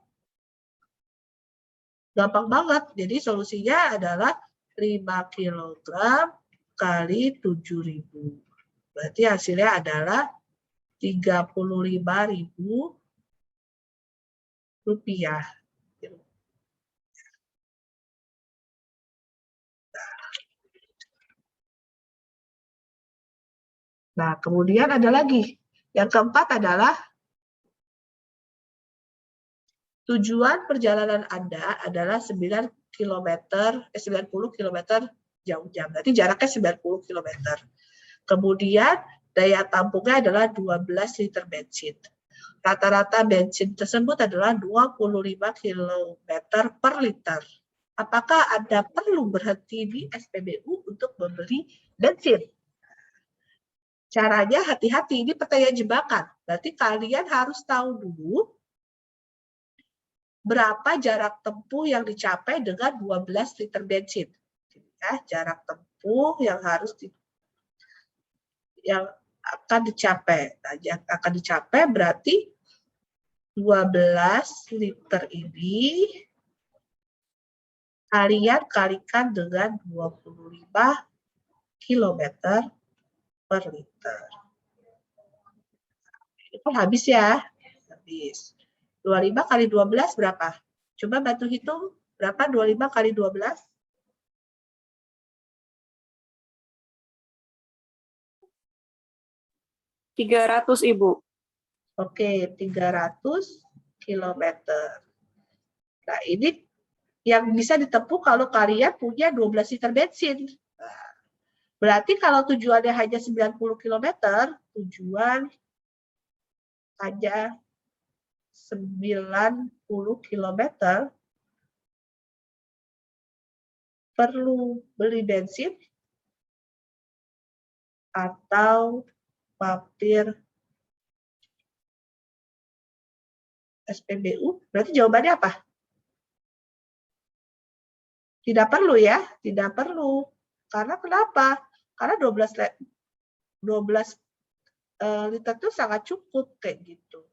gampang banget. Jadi solusinya adalah 5 kg kali 7.000. Berarti hasilnya adalah 35.000 rupiah. Nah, kemudian ada lagi. Yang keempat adalah tujuan perjalanan Anda adalah 90 km jam. Berarti jaraknya 90 km. Kemudian daya tampungnya adalah 12 liter bensin. Rata-rata bensin tersebut adalah 25 km per liter. Apakah Anda perlu berhenti di SPBU untuk membeli bensin? Caranya hati-hati, ini pertanyaan jebakan. Berarti kalian harus tahu dulu berapa jarak tempuh yang dicapai dengan 12 liter bensin. Ya, jarak tempuh yang akan dicapai. Nah, yang akan dicapai berarti 12 liter ini kalian kalikan dengan 25 km per liter. Itu habis ya. Habis. 25 kali 12 berapa? Coba bantu hitung. Berapa 25 kali 12? 300, Ibu. Oke, 300 kilometer. Nah, ini yang bisa ditempuh kalau kalian punya 12 liter bensin. Nah, berarti kalau tujuannya hanya 90 kilometer, tujuan hanya 90 kilometer, perlu beli bensin atau mampir SPBU? Berarti jawabannya apa? Tidak perlu ya, tidak perlu. Karena kenapa? Karena 12 liter itu sangat cukup kayak gitu.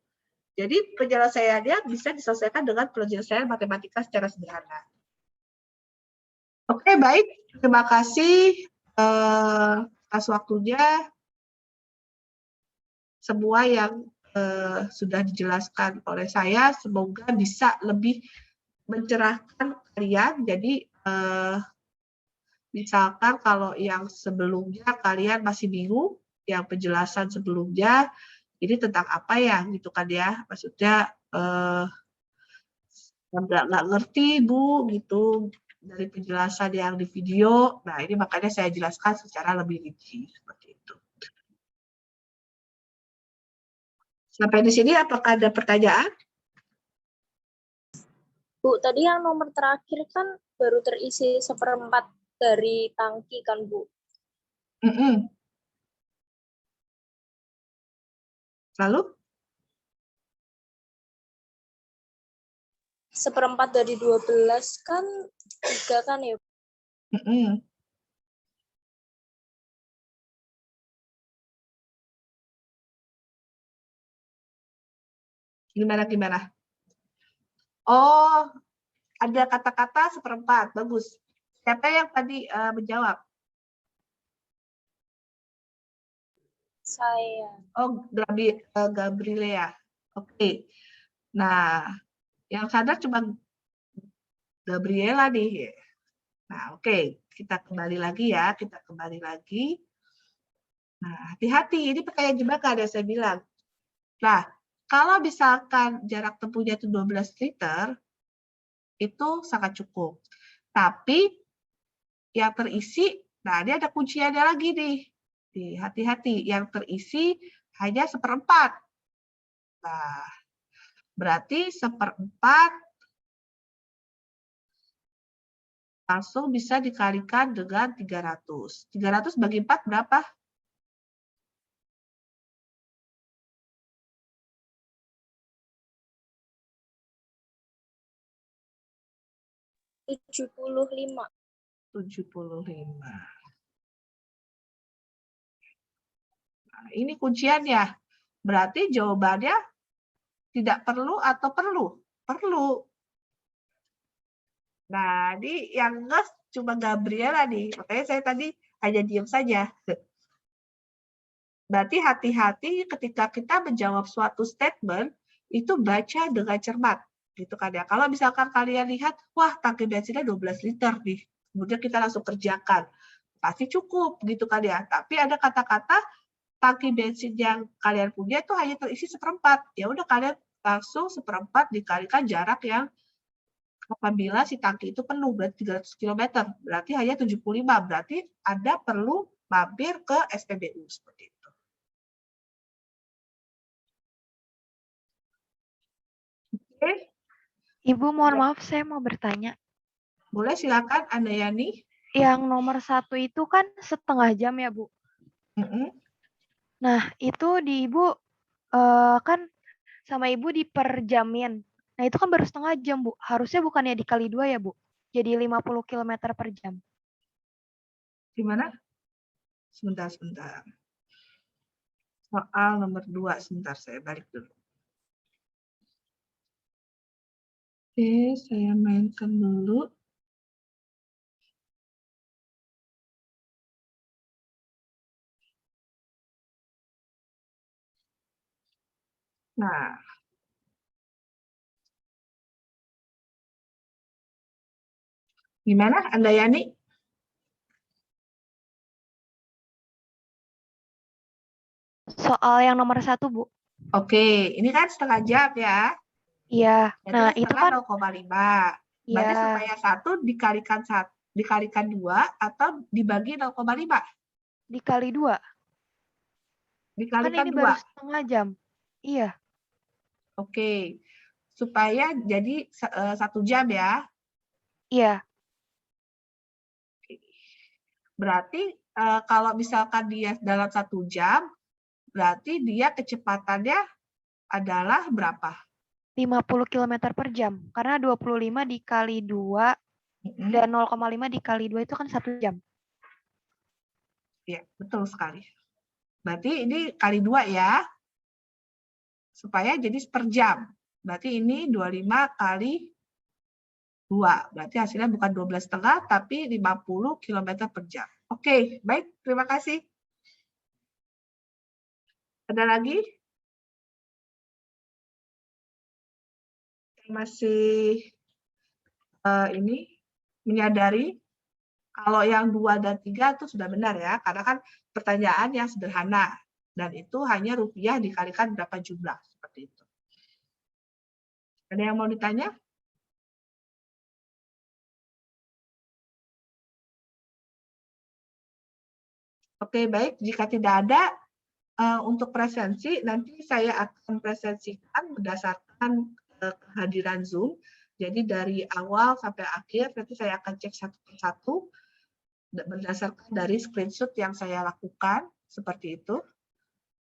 Jadi penyelesaiannya bisa diselesaikan dengan penyelesaian matematika secara sederhana. Oke, baik. Terima kasih atas waktunya. Semua yang sudah dijelaskan oleh saya, semoga bisa lebih mencerahkan kalian. Jadi, misalkan kalau yang sebelumnya kalian masih bingung, yang penjelasan sebelumnya, ini tentang apa ya, gitu kan ya. Maksudnya, nggak ngerti, Bu, gitu, dari penjelasan yang di video. Nah, ini makanya saya jelaskan secara lebih rinci, seperti itu. Sampai di sini, apakah ada pertanyaan? Bu, tadi yang nomor terakhir kan baru terisi 1/4 dari tangki kan, Bu? Lalu? 1/4 dari 12 kan 3 kan ya? Gimana? Oh, ada kata-kata 1/4, bagus. Siapa yang tadi menjawab? Saya. Oh, Gabriela. Oke. Nah, yang sadar cuma Gabriela nih. Nah, oke. Kita kembali lagi ya. Nah, hati-hati. Ini pertanyaan jebakan yang saya bilang. Nah, kalau misalkan jarak tempuhnya itu 12 liter, itu sangat cukup. Tapi yang terisi, nah ini ada kunciannya lagi nih. Hati-hati, yang terisi hanya 1/4. Nah, berarti 1/4 langsung bisa dikalikan dengan 300. 300 bagi 4 berapa? 75. 75. Nah, ini kunciannya. Berarti jawabannya tidak perlu atau perlu? Perlu. Nah, ini yang nges cuma Gabriela nih. Makanya saya tadi hanya diam saja. Berarti hati-hati ketika kita menjawab suatu statement, itu baca dengan cermat. Gitu kan ya. Kalau misalkan kalian lihat, wah tangki bensinnya 12 liter nih. Kemudian kita langsung kerjakan. Pasti cukup gitu kan ya. Tapi ada kata-kata tangki bensin yang kalian punya itu hanya terisi 1/4. Ya udah kalian langsung 1/4 dikalikan jarak yang apabila si tangki itu penuh, berarti 300 km, berarti hanya 75, berarti Anda perlu mampir ke SPBU seperti itu. Oke. Ibu, mohon maaf, saya mau bertanya. Boleh, silakan Andayani. Yang nomor 1 itu kan setengah jam ya, Bu? Nah, itu di Ibu kan sama Ibu diperjamin. Nah, itu kan baru setengah jam, Bu. Harusnya bukannya dikali 2 ya, Bu? Jadi 50 km per jam. Gimana? Sebentar. Soal nomor 2, sebentar saya balik dulu. Oke, saya mainkan dulu. Nah, gimana Andayani? soal yang nomor 1, Bu. Oke, ini kan setengah jam ya. Iya. Berarti Nah, kan itu setengah kan 0,5. Berarti iya supaya 1 dikalikan 2 atau dibagi 0,5? dikali 2. Kan Dikalikan ini 2. baru setengah jam. Iya. Oke. Supaya jadi 1 jam ya. Iya. Berarti kalau misalkan dia dalam 1 jam, berarti dia kecepatannya adalah berapa? 50 km per jam. Karena 25 dikali 2 Mm-mm. dan 0,5 dikali 2 itu kan 1 jam. Ya, betul sekali. Berarti ini kali 2 ya. Supaya jadi per jam. Berarti ini 25 kali 2. Berarti hasilnya bukan 12,5 tapi 50 km per jam. Oke, baik. Terima kasih. Ada lagi? Yang masih ini menyadari kalau yang 2 dan 3 itu sudah benar ya. Karena kan pertanyaan yang sederhana. Dan itu hanya rupiah dikalikan berapa jumlah. Seperti itu. Ada yang mau ditanya? Oke, baik. Jika tidak ada, untuk presensi, nanti saya akan presensikan berdasarkan kehadiran Zoom. Jadi dari awal sampai akhir, nanti saya akan cek satu persatu, berdasarkan dari screenshot yang saya lakukan, seperti itu.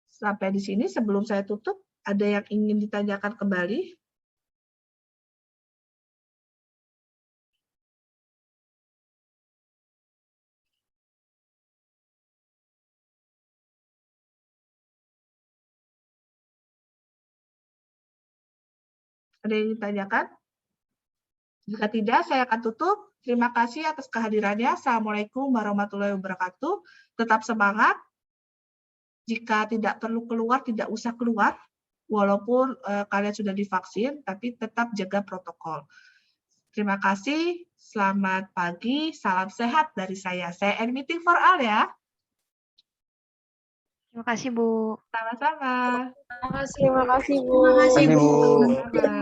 Sampai di sini, sebelum saya tutup, ada yang ingin ditanyakan kembali? Ada yang ditanyakan? Jika tidak, saya akan tutup. Terima kasih atas kehadirannya. Assalamualaikum warahmatullahi wabarakatuh. Tetap semangat. Jika tidak perlu keluar, tidak usah keluar. Walaupun kalian sudah divaksin, tapi tetap jaga protokol. Terima kasih. Selamat pagi. Salam sehat dari saya. Saya end meeting for all ya. Terima kasih, Bu. Sama-sama. Terima kasih, Bu. Terima kasih, Bu. Sama-sama.